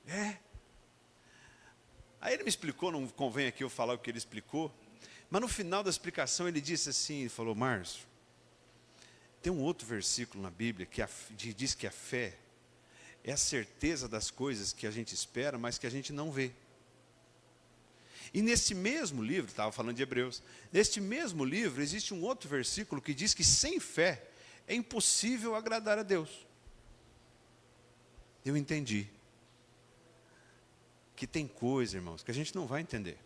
É. Aí ele me explicou, não convém aqui eu falar o que ele explicou, mas no final da explicação ele disse assim, ele falou, Márcio, tem um outro versículo na Bíblia que diz que a fé é a certeza das coisas que a gente espera, mas que a gente não vê. E nesse mesmo livro, estava falando de Hebreus, neste mesmo livro existe um outro versículo que diz que sem fé é impossível agradar a Deus. Eu entendi que tem coisa, irmãos, que a gente não vai entender.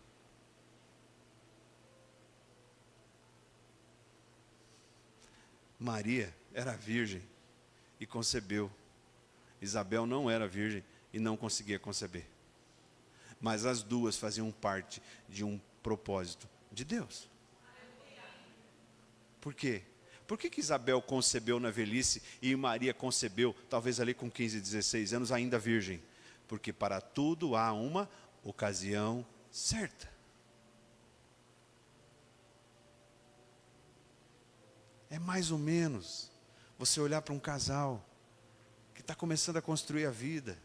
Maria era virgem e concebeu. Isabel não era virgem e não conseguia conceber. Mas as duas faziam parte de um propósito de Deus. Por quê? Por que Isabel concebeu na velhice e Maria concebeu, talvez ali com 15, 16 anos, ainda virgem? Porque para tudo há uma ocasião certa. É mais ou menos você olhar para um casal que está começando a construir a vida,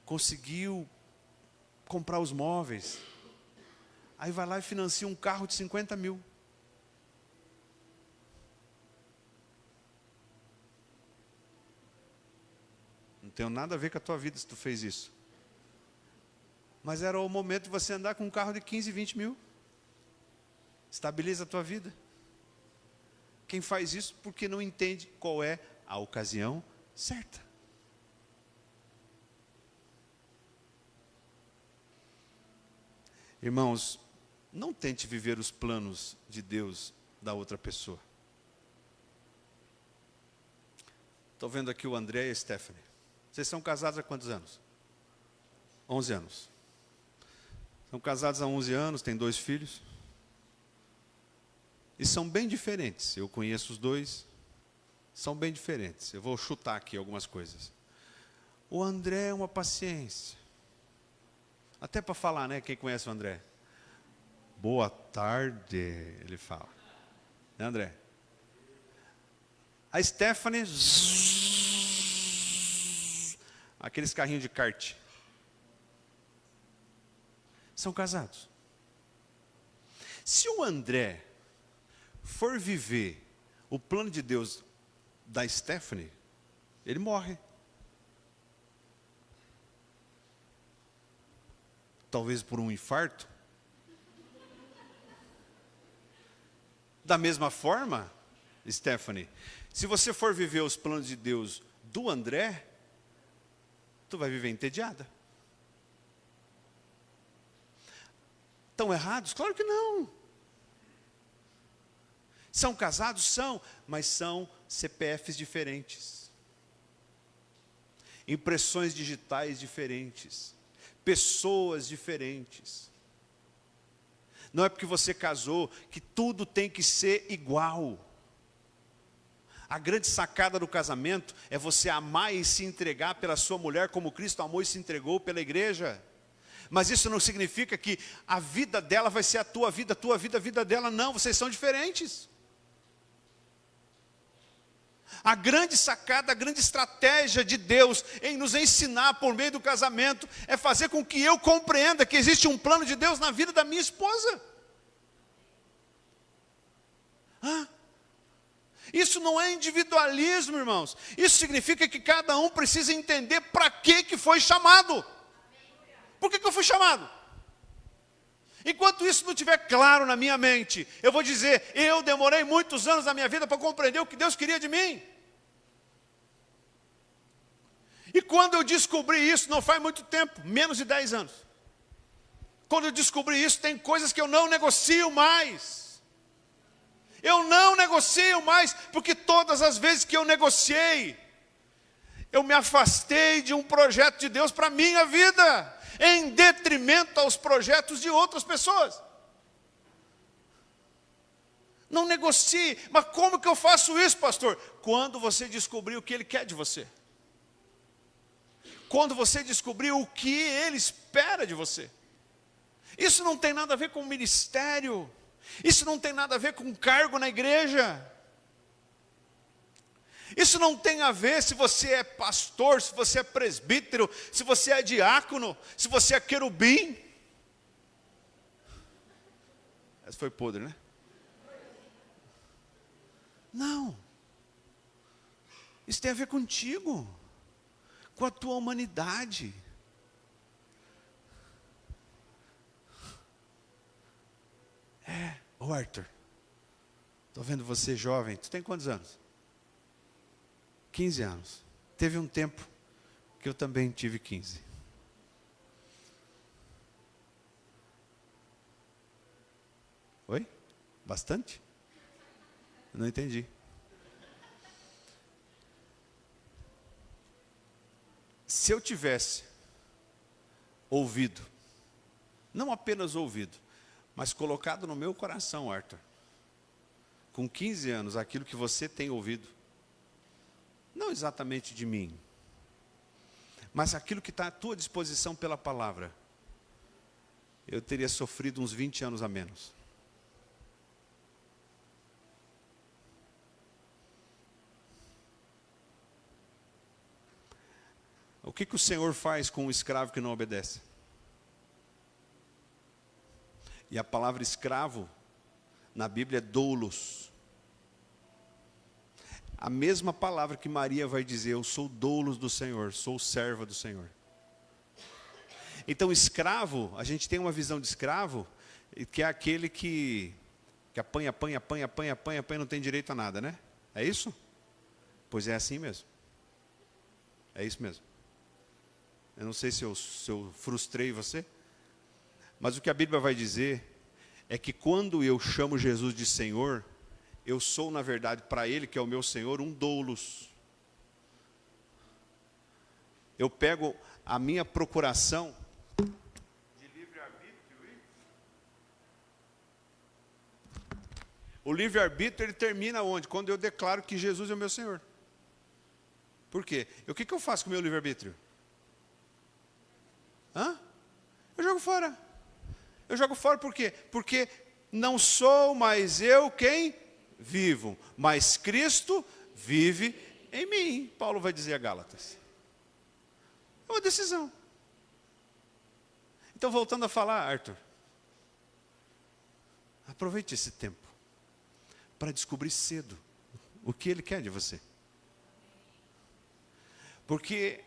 conseguiu comprar os móveis, aí vai lá e financia um carro de 50 mil. Não tem nada a ver com a tua vida se tu fez isso. Mas era o momento de você andar com um carro de 15, 20 mil. Estabiliza a tua vida. Quem faz isso porque não entende qual é a ocasião certa. Irmãos, não tente viver os planos de Deus da outra pessoa. Estou vendo aqui o André e a Stephanie. Vocês são casados há quantos anos? 11 anos. São casados há 11 anos, têm 2 filhos. E são bem diferentes. Eu conheço os dois. São bem diferentes. Eu vou chutar aqui algumas coisas. O André é uma paciência. Até para falar, né? Quem conhece o André? Boa tarde, ele fala. Né, André? A Stephanie... aqueles carrinhos de kart. São casados. Se o André for viver o plano de Deus da Stephanie, ele morre. Talvez por um infarto. Da mesma forma, Stephanie, se você for viver os planos de Deus do André, tu vai viver entediada. Estão errados? Claro que não. São casados? São, mas são CPFs diferentes. Impressões digitais diferentes. Pessoas diferentes. Não é porque você casou que tudo tem que ser igual. A grande sacada do casamento é você amar e se entregar pela sua mulher como Cristo amou e se entregou pela igreja. Mas isso não significa que a vida dela vai ser a tua vida a vida dela. Não, vocês são diferentes. A grande sacada, a grande estratégia de Deus em nos ensinar por meio do casamento é fazer com que eu compreenda que existe um plano de Deus na vida da minha esposa. Isso não é individualismo, irmãos. Isso significa que cada um precisa entender para que foi chamado. Por que eu fui chamado? Enquanto isso não estiver claro na minha mente, eu vou dizer, eu demorei muitos anos na minha vida para compreender o que Deus queria de mim. E quando eu descobri isso, não faz muito tempo, menos de 10 anos. Quando eu descobri isso, tem coisas que eu não negocio mais. Eu não negocio mais, porque todas as vezes que eu negociei, eu me afastei de um projeto de Deus para a minha vida, em detrimento aos projetos de outras pessoas. Não negocie. Mas como que eu faço isso, pastor? Quando você descobrir o que Ele quer de você. Quando você descobrir o que Ele espera de você. Isso não tem nada a ver com ministério. Isso não tem nada a ver com cargo na igreja. Isso não tem a ver se você é pastor, se você é presbítero, se você é diácono, se você é querubim. Essa foi podre, né? Não. Isso tem a ver contigo, com a tua humanidade. Ô Arthur, estou vendo você jovem, tu tem quantos anos? 15 anos. Teve um tempo que eu também tive 15. Oi? Bastante? Eu não entendi. Se eu tivesse ouvido, não apenas ouvido, mas colocado no meu coração, Arthur, com 15 anos, aquilo que você tem ouvido, não exatamente de mim, mas aquilo que está à tua disposição pela palavra, eu teria sofrido uns 20 anos a menos. O que o Senhor faz com um escravo que não obedece? E a palavra escravo, na Bíblia, é doulos. A mesma palavra que Maria vai dizer, eu sou doulos do Senhor, sou serva do Senhor. Então, escravo, a gente tem uma visão de escravo, que é aquele que apanha, não tem direito a nada, né? É isso? Pois é assim mesmo. É isso mesmo. Eu não sei se eu frustrei você, mas o que a Bíblia vai dizer é que quando eu chamo Jesus de Senhor, eu sou, na verdade, para Ele, que é o meu Senhor, um doulos. eu pego a minha procuração de livre-arbítrio. O livre-arbítrio, ele termina onde? Quando eu declaro que Jesus é o meu Senhor. Por quê? O que eu faço com o meu livre-arbítrio? Eu jogo fora. Eu jogo fora por quê? Porque não sou mais eu quem vivo, mas Cristo vive em mim. Paulo vai dizer a Gálatas. É uma decisão. Então, voltando a falar, Arthur, aproveite esse tempo para descobrir cedo o que Ele quer de você. Porque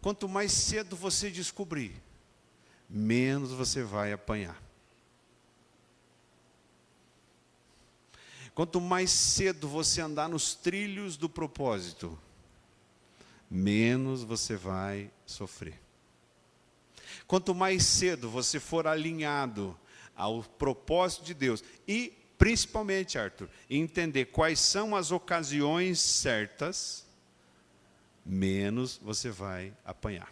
quanto mais cedo você descobrir, menos você vai apanhar. Quanto mais cedo você andar nos trilhos do propósito, menos você vai sofrer. Quanto mais cedo você for alinhado ao propósito de Deus, e principalmente, Arthur, entender quais são as ocasiões certas, menos você vai apanhar.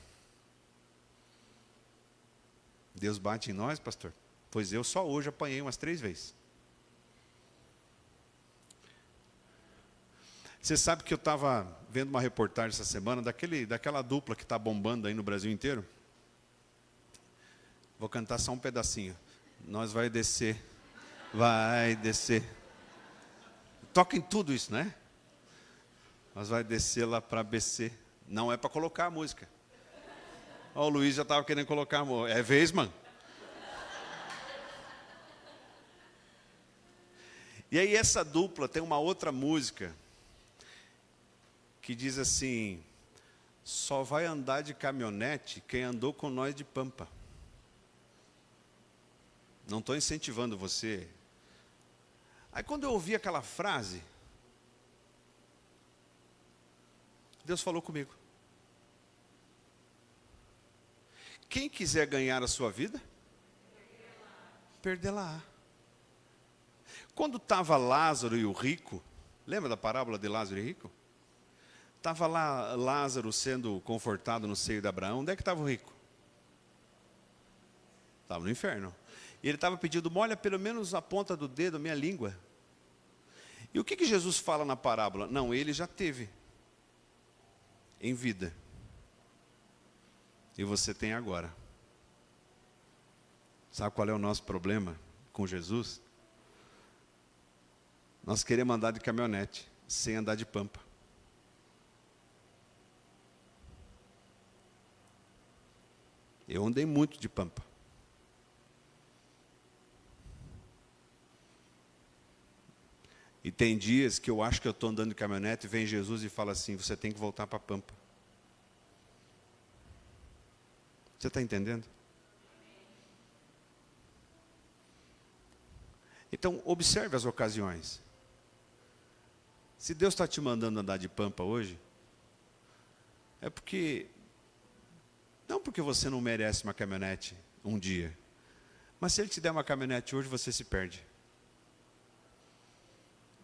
Deus bate em nós, pastor? Pois eu só hoje apanhei umas 3 vezes. Você sabe que eu estava vendo uma reportagem essa semana daquela dupla que está bombando aí no Brasil inteiro? Vou cantar só um pedacinho. Nós vai descer. Toca em tudo isso, né? Nós vai descer lá para BC. Não é para colocar a música. Ó, o Luiz já estava querendo colocar a música. É vez, mano. E aí essa dupla tem uma outra música que diz assim: só vai andar de caminhonete quem andou com nós de pampa. Não estou incentivando você. Aí quando eu ouvi aquela frase, Deus falou comigo. Quem quiser ganhar a sua vida, perdê-la. Quando estava Lázaro e o rico, lembra da parábola de Lázaro e rico? Estava lá Lázaro sendo confortado no seio de Abraão. Onde é que estava o rico? Estava no inferno. E ele estava pedindo: molha pelo menos a ponta do dedo, a minha língua. E o que Jesus fala na parábola? Não, ele já teve em vida. E você tem agora. Sabe qual é o nosso problema com Jesus? Nós queremos andar de caminhonete, sem andar de pampa. Eu andei muito de pampa. E tem dias que eu acho que eu estou andando de caminhonete e vem Jesus e fala assim: você tem que voltar para a pampa. Você está entendendo? Então, observe as ocasiões. Se Deus está te mandando andar de pampa hoje, é porque, não porque você não merece uma caminhonete um dia, mas se Ele te der uma caminhonete hoje, você se perde.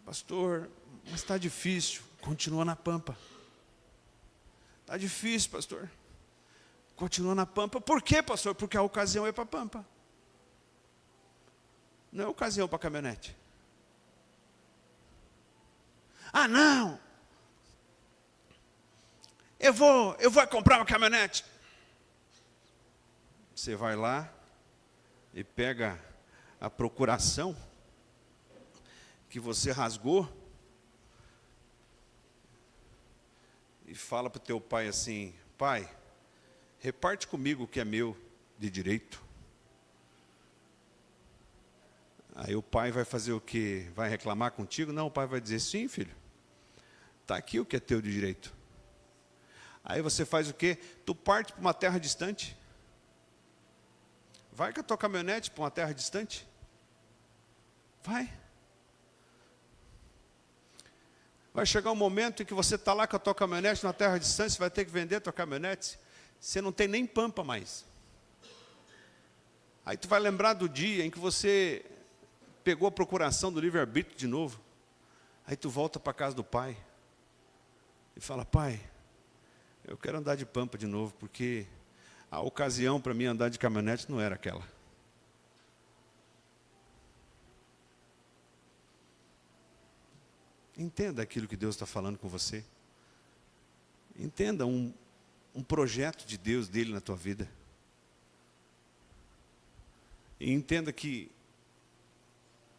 Pastor, mas está difícil. Continua na pampa. Está difícil, pastor. Continua na pampa. Por quê, pastor? Porque a ocasião é para a pampa. Não é ocasião para a caminhonete. Ah, não. Eu vou comprar uma caminhonete. Você vai lá e pega a procuração que você rasgou e fala para o teu pai assim: pai, reparte comigo o que é meu de direito. Aí o pai vai fazer o quê? Vai reclamar contigo? Não, o pai vai dizer: sim, filho, está aqui o que é teu de direito. Aí você faz o quê? Tu parte para uma terra distante. Vai com a tua caminhonete para uma terra distante. Vai. Vai chegar um momento em que você está lá com a tua caminhonete na terra distante, você vai ter que vender a tua caminhonete, você não tem nem pampa mais. Aí tu vai lembrar do dia em que você pegou a procuração do livre-arbítrio de novo. Aí tu volta para a casa do pai e fala: pai, Eu quero andar de Pampa de novo, porque a ocasião para mim andar de caminhonete não era aquela. Entenda aquilo que Deus está falando com você. Entenda um projeto de Deus, dele na tua vida. E entenda que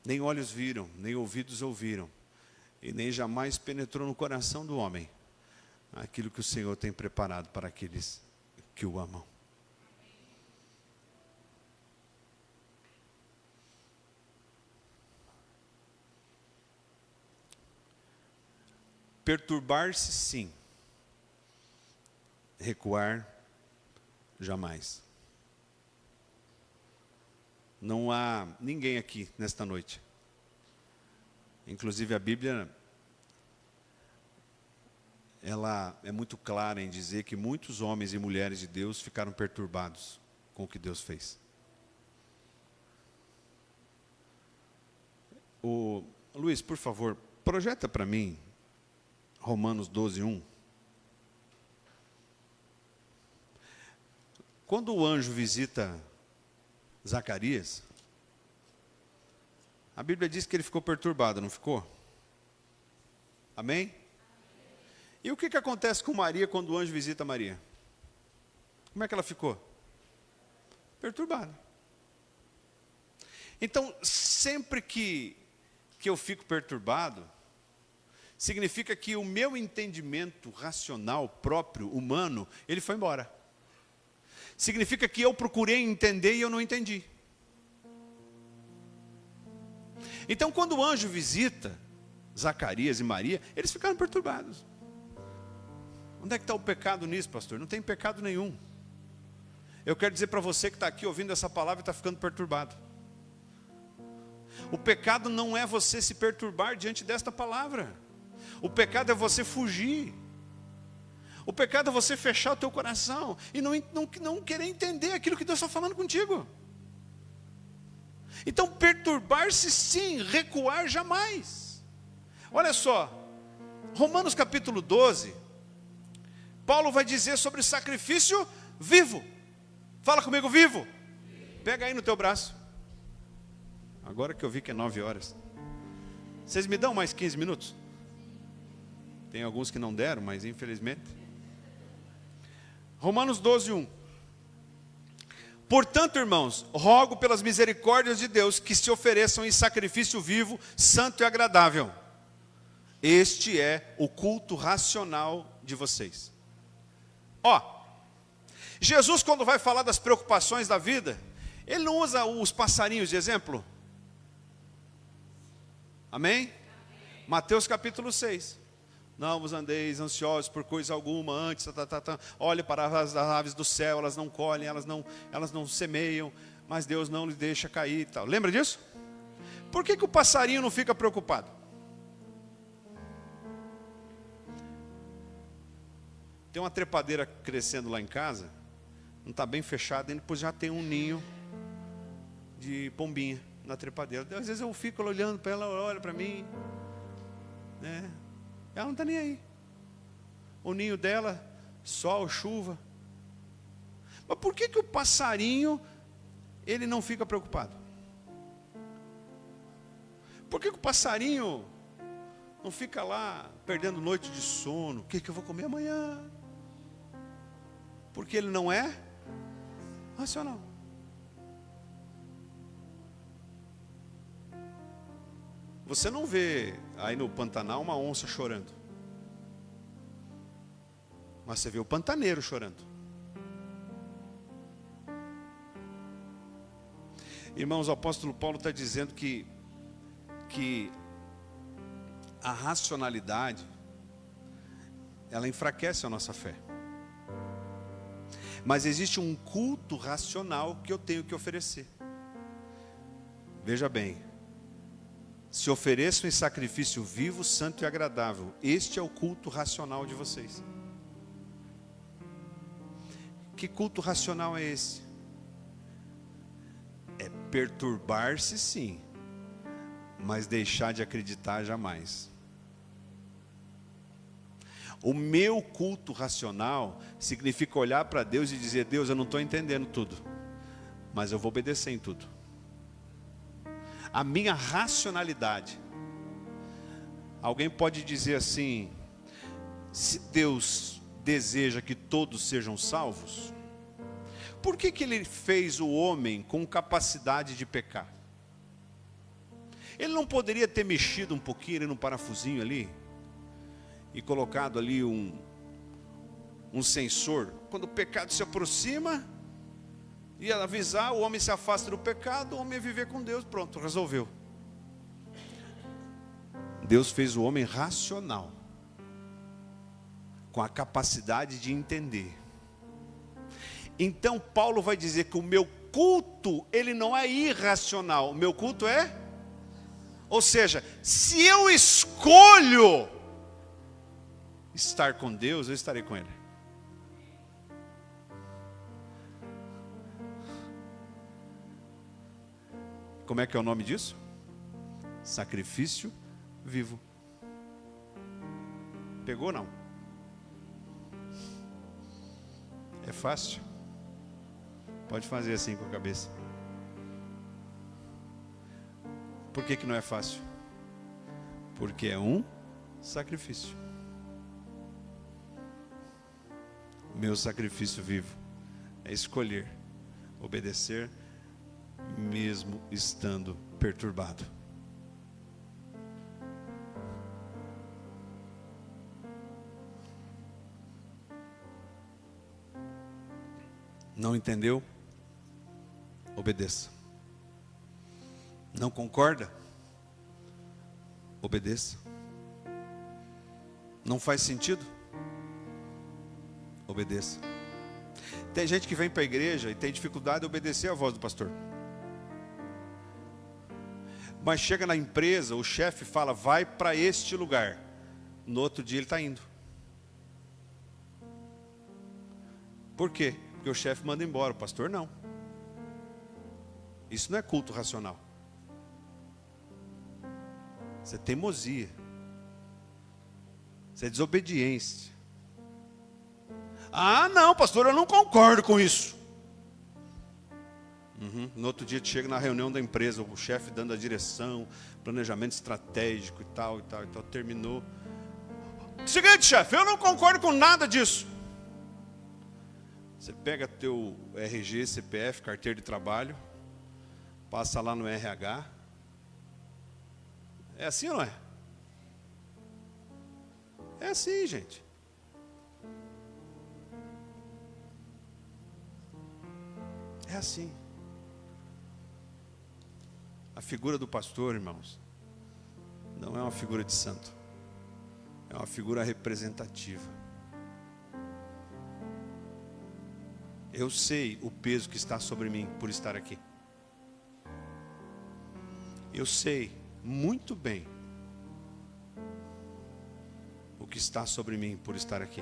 nem olhos viram, nem ouvidos ouviram, e nem jamais penetrou no coração do homem aquilo que o Senhor tem preparado para aqueles que o amam. Perturbar-se, sim. Recuar, jamais. Não há ninguém aqui nesta noite. Inclusive a Bíblia, ela é muito clara em dizer que muitos homens e mulheres de Deus ficaram perturbados com o que Deus fez. Luiz, por favor, projeta para mim Romanos 12, 1. Quando o anjo visita Zacarias, a Bíblia diz que ele ficou perturbado, não ficou? Amém? E o que acontece com Maria quando o anjo visita Maria? Como é que ela ficou? Perturbada. Então, sempre que eu fico perturbado, significa que o meu entendimento racional, próprio, humano, ele foi embora. Significa que eu procurei entender e eu não entendi. Então, quando o anjo visita Zacarias e Maria, eles ficaram perturbados. Onde é que está o pecado nisso, pastor? Não tem pecado nenhum. Eu quero dizer para você que está aqui ouvindo essa palavra e está ficando perturbado. O pecado não é você se perturbar diante desta palavra. O pecado é você fugir. O pecado é você fechar o teu coração e não querer entender aquilo que Deus está falando contigo. Então, perturbar-se sim, recuar jamais. Olha só, Romanos capítulo 12, Paulo vai dizer sobre sacrifício vivo. Fala comigo, vivo. Pega aí no teu braço. Agora que eu vi que é 9 horas. Vocês me dão mais 15 minutos? Tem alguns que não deram, mas infelizmente. Romanos 12, 1. Portanto, irmãos, rogo pelas misericórdias de Deus que se ofereçam em sacrifício vivo, santo e agradável. Este é o culto racional de vocês. Jesus, quando vai falar das preocupações da vida, ele não usa os passarinhos de exemplo? Amém? Mateus capítulo 6. Não vos andeis ansiosos por coisa alguma antes, olhe para as aves do céu, elas não colhem, elas não semeiam, mas Deus não lhes deixa cair e tal. Lembra disso? Por que o passarinho não fica preocupado? Tem uma trepadeira crescendo lá em casa, não está bem fechada, depois já tem um ninho de pombinha na trepadeira. Às vezes eu fico olhando para ela, ela olha para mim, né? Ela não está nem aí. O ninho dela, sol, chuva. Mas por que o passarinho, ele não fica preocupado? Por que o passarinho não fica lá perdendo noite de sono? O que eu vou comer amanhã? Porque ele não é racional. Você não vê aí no Pantanal uma onça chorando. Mas você vê o pantaneiro chorando. Irmãos, o apóstolo Paulo está dizendo que a racionalidade, ela enfraquece a nossa fé. Mas existe um culto racional que eu tenho que oferecer. Veja bem. Se ofereçam em sacrifício vivo, santo e agradável. Este é o culto racional de vocês. Que culto racional é esse? É perturbar-se sim, mas deixar de acreditar jamais. O meu culto racional significa olhar para Deus e dizer: Deus, eu não estou entendendo tudo, mas eu vou obedecer em tudo. A minha racionalidade. Alguém pode dizer assim: se Deus deseja que todos sejam salvos, por que Ele fez o homem com capacidade de pecar? Ele não poderia ter mexido um pouquinho ali no parafusinho ali e colocado ali um sensor? Quando o pecado se aproxima, e avisar, o homem se afasta do pecado, o homem ia viver com Deus, pronto, resolveu. Deus fez o homem racional, com a capacidade de entender. Então Paulo vai dizer que o meu culto, ele não é irracional, o meu culto é, ou seja, se eu escolho estar com Deus, eu estarei com Ele. Como é que é o nome disso? Sacrifício vivo. Pegou, não? É fácil? Pode fazer assim com a cabeça. Por que não é fácil? Porque é um sacrifício. O meu sacrifício vivo é escolher obedecer, mesmo estando perturbado. Não entendeu? Obedeça. Não concorda? Obedeça. Não faz sentido? Obedeça. Tem gente que vem para a igreja e tem dificuldade de obedecer a voz do pastor. Mas chega na empresa, o chefe fala: vai para este lugar. No outro dia ele está indo. Por quê? Porque o chefe manda embora, o pastor não. Isso não é culto racional. Isso é teimosia. Isso é desobediência. Ah, não, pastor, eu não concordo com isso. No outro dia tu chega na reunião da empresa, o chefe dando a direção, planejamento estratégico e tal, e tal, e tal. Terminou. Seguinte, chefe, eu não concordo com nada disso. Você pega teu RG, CPF, carteira de trabalho, passa lá no RH. É assim ou não é? É assim, gente. É assim. A figura do pastor, irmãos, não é uma figura de santo. É uma figura representativa. Eu sei o peso que está sobre mim por estar aqui. Eu sei muito bem o que está sobre mim por estar aqui.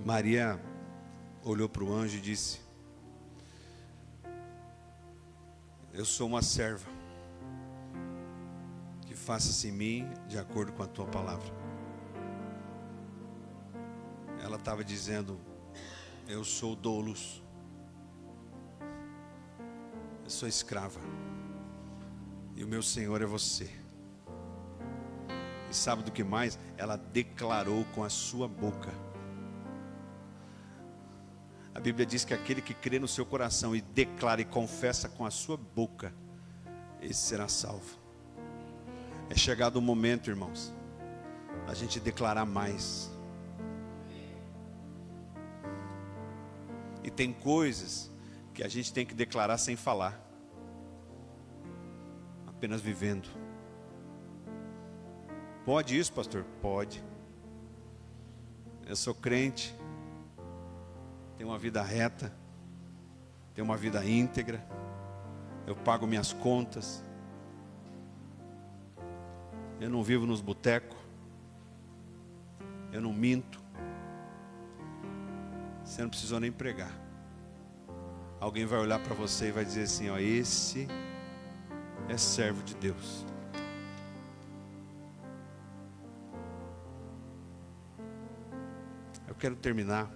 Maria olhou para o anjo e disse: eu sou uma serva, que faça-se em mim de acordo com a tua palavra. Ela estava dizendo: eu sou doulos, eu sou escrava, e o meu Senhor é você. E sabe do que mais? Ela declarou com a sua boca. A Bíblia diz que aquele que crê no seu coração e declara e confessa com a sua boca, esse será salvo. É chegado o momento, irmãos, a gente declarar mais. E tem coisas que a gente tem que declarar sem falar, apenas vivendo. Pode isso, pastor? Pode. Eu sou crente, tenho uma vida reta, tenho uma vida íntegra, eu pago minhas contas, eu não vivo nos botecos, eu não minto. Você não precisou nem pregar. Alguém vai olhar para você e vai dizer assim: ó, esse é servo de Deus. Eu quero terminar.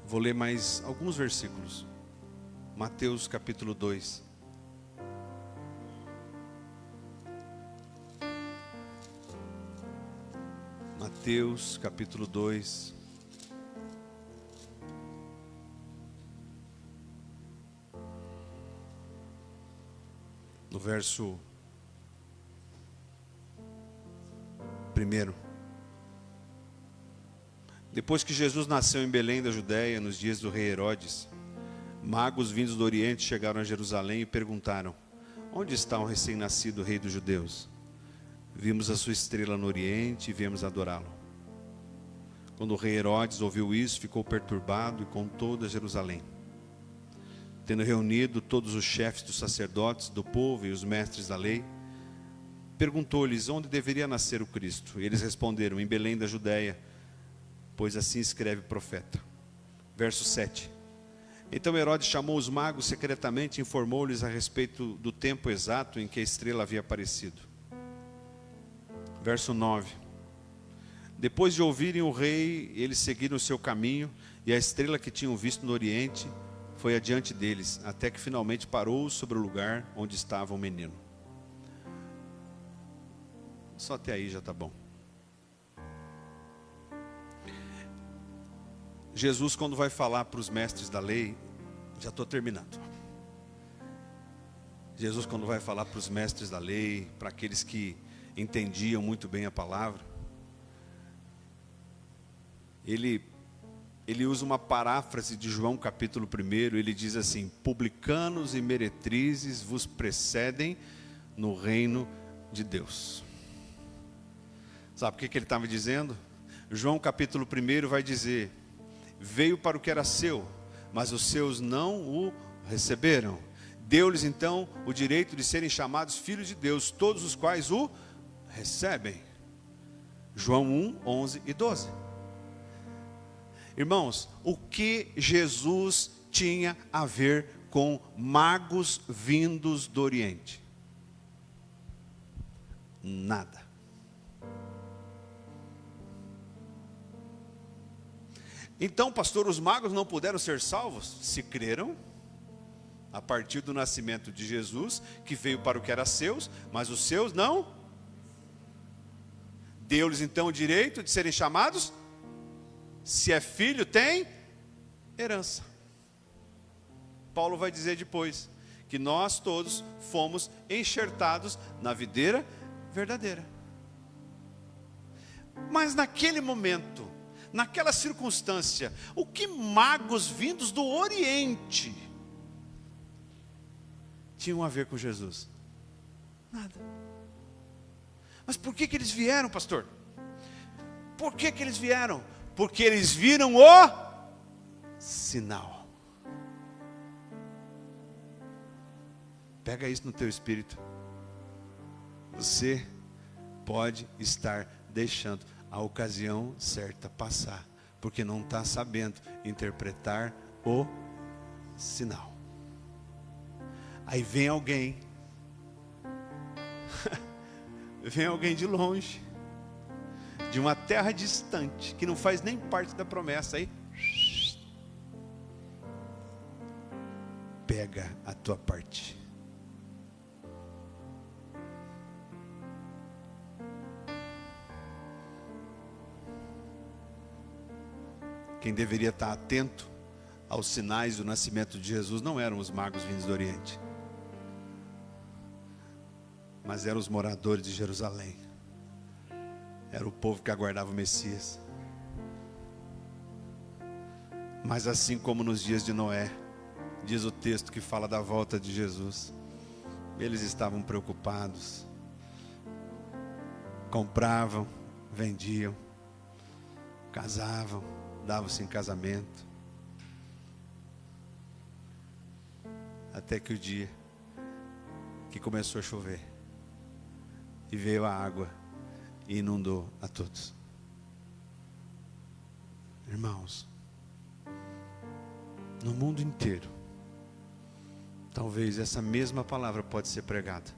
Vou ler mais alguns versículos. Mateus capítulo 2. Mateus capítulo 2. No verso 1. Depois que Jesus nasceu em Belém da Judéia, nos dias do rei Herodes, magos vindos do Oriente chegaram a Jerusalém e perguntaram: onde está o recém-nascido rei dos judeus? Vimos a sua estrela no Oriente e viemos adorá-lo. Quando o rei Herodes ouviu isso, ficou perturbado e com toda Jerusalém. Tendo reunido todos os chefes dos sacerdotes, do povo e os mestres da lei, perguntou-lhes onde deveria nascer o Cristo. E eles responderam: em Belém da Judéia, pois assim escreve o profeta. Verso 7. Então Herodes chamou os magos secretamente e informou-lhes a respeito do tempo exato em que a estrela havia aparecido. Verso 9. Depois de ouvirem o rei, eles seguiram o seu caminho, e a estrela que tinham visto no Oriente foi adiante deles, até que finalmente parou sobre o lugar onde estava o menino. Só até aí já está bom. Jesus, quando vai falar para os mestres da lei, já estou terminando. Jesus, quando vai falar para os mestres da lei, para aqueles que entendiam muito bem a palavra, ele usa uma paráfrase de João capítulo 1, ele diz assim: publicanos e meretrizes vos precedem no reino de Deus. Sabe o que ele estava dizendo? João capítulo 1 vai dizer: veio para o que era seu, mas os seus não o receberam. Deu-lhes então o direito de serem chamados filhos de Deus, todos os quais o recebem. João 1, 11 e 12. Irmãos, o que Jesus tinha a ver com magos vindos do Oriente? Nada. Então, pastor, os magos não puderam ser salvos? Se creram, a partir do nascimento de Jesus, que veio para o que era seus, mas os seus não. Deu-lhes então o direito de serem chamados. Se é filho, tem herança. Paulo vai dizer depois que nós todos fomos enxertados na videira verdadeira. Mas naquele momento, naquela circunstância, o que magos vindos do Oriente tinham a ver com Jesus? Nada. Mas por que eles vieram, pastor? Por que eles vieram? Porque eles viram o sinal. Pega isso no teu espírito. Você pode estar deixando a ocasião certa passar, porque não está sabendo interpretar o sinal. Aí vem alguém de longe, de uma terra distante, que não faz nem parte da promessa, aí pega a tua parte. Quem deveria estar atento aos sinais do nascimento de Jesus não eram os magos vindos do Oriente, mas eram os moradores de Jerusalém. Era o povo que aguardava o Messias. Mas assim como nos dias de Noé, diz o texto que fala da volta de Jesus, eles estavam preocupados. Compravam, vendiam, casavam, davam-se em casamento. Até que o dia que começou a chover e veio a água e inundou a todos. Irmãos, no mundo inteiro, talvez essa mesma palavra pode ser pregada.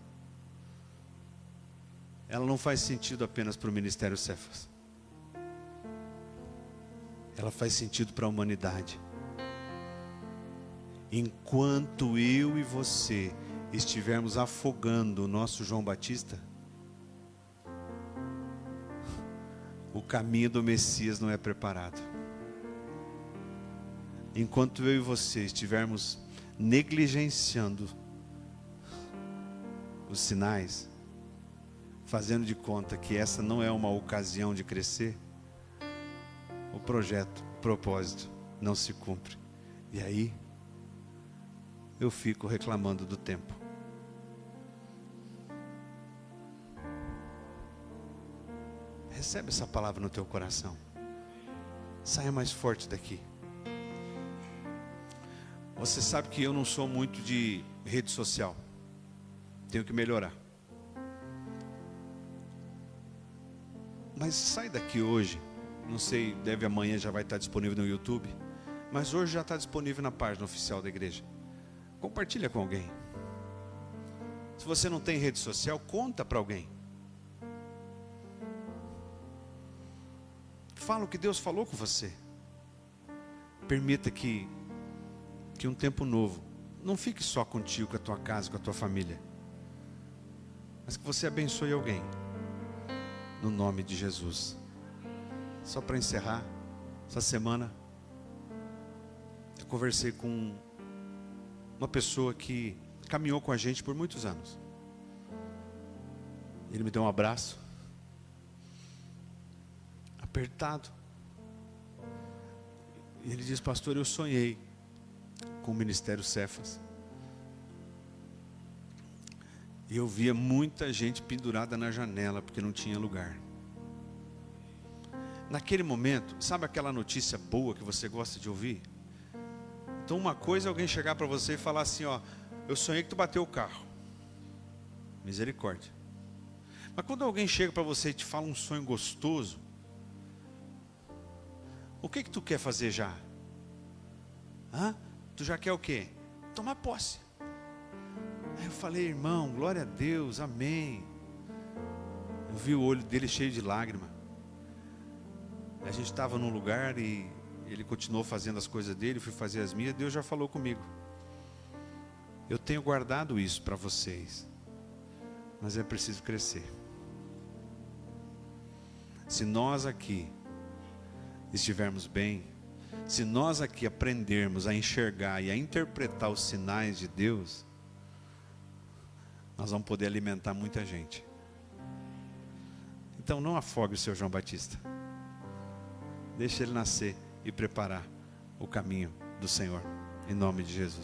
Ela não faz sentido apenas para o Ministério Cefas. Ela faz sentido para a humanidade. Enquanto eu e você estivermos afogando o nosso João Batista, o caminho do Messias não é preparado. Enquanto eu e você estivermos negligenciando os sinais, fazendo de conta que essa não é uma ocasião de crescer, o projeto, o propósito não se cumpre. E aí, eu fico reclamando do tempo. Recebe essa palavra no teu coração. Saia mais forte daqui. Você sabe que eu não sou muito de rede social. Tenho que melhorar. Mas sai daqui hoje. Não sei, deve amanhã já vai estar disponível no YouTube. Mas hoje já está disponível na página oficial da igreja. Compartilha com alguém. Se você não tem rede social, conta para alguém. Fala o que Deus falou com você. Permita que um tempo novo não fique só contigo, com a tua casa, com a tua família, mas que você abençoe alguém, no nome de Jesus. Só para encerrar, essa semana eu conversei com uma pessoa que caminhou com a gente por muitos anos. Ele me deu um abraço, apertado. E ele diz: pastor, eu sonhei com o Ministério Cefas. E eu via muita gente pendurada na janela, porque não tinha lugar. Naquele momento, sabe aquela notícia boa que você gosta de ouvir? Então uma coisa é alguém chegar para você e falar assim: ó, eu sonhei que tu bateu o carro. Misericórdia. Mas quando alguém chega para você e te fala um sonho gostoso, o que tu quer fazer já? Tu já quer o quê? Tomar posse. Aí eu falei: irmão, glória a Deus, amém. Eu vi o olho dele cheio de lágrima. A gente estava num lugar e ele continuou fazendo as coisas dele, eu fui fazer as minhas. Deus já falou comigo: eu tenho guardado isso para vocês, mas é preciso crescer. Se nós aqui estivermos bem, se nós aqui aprendermos a enxergar e a interpretar os sinais de Deus, nós vamos poder alimentar muita gente. Então não afogue o seu João Batista. Deixe ele nascer e preparar o caminho do Senhor, em nome de Jesus.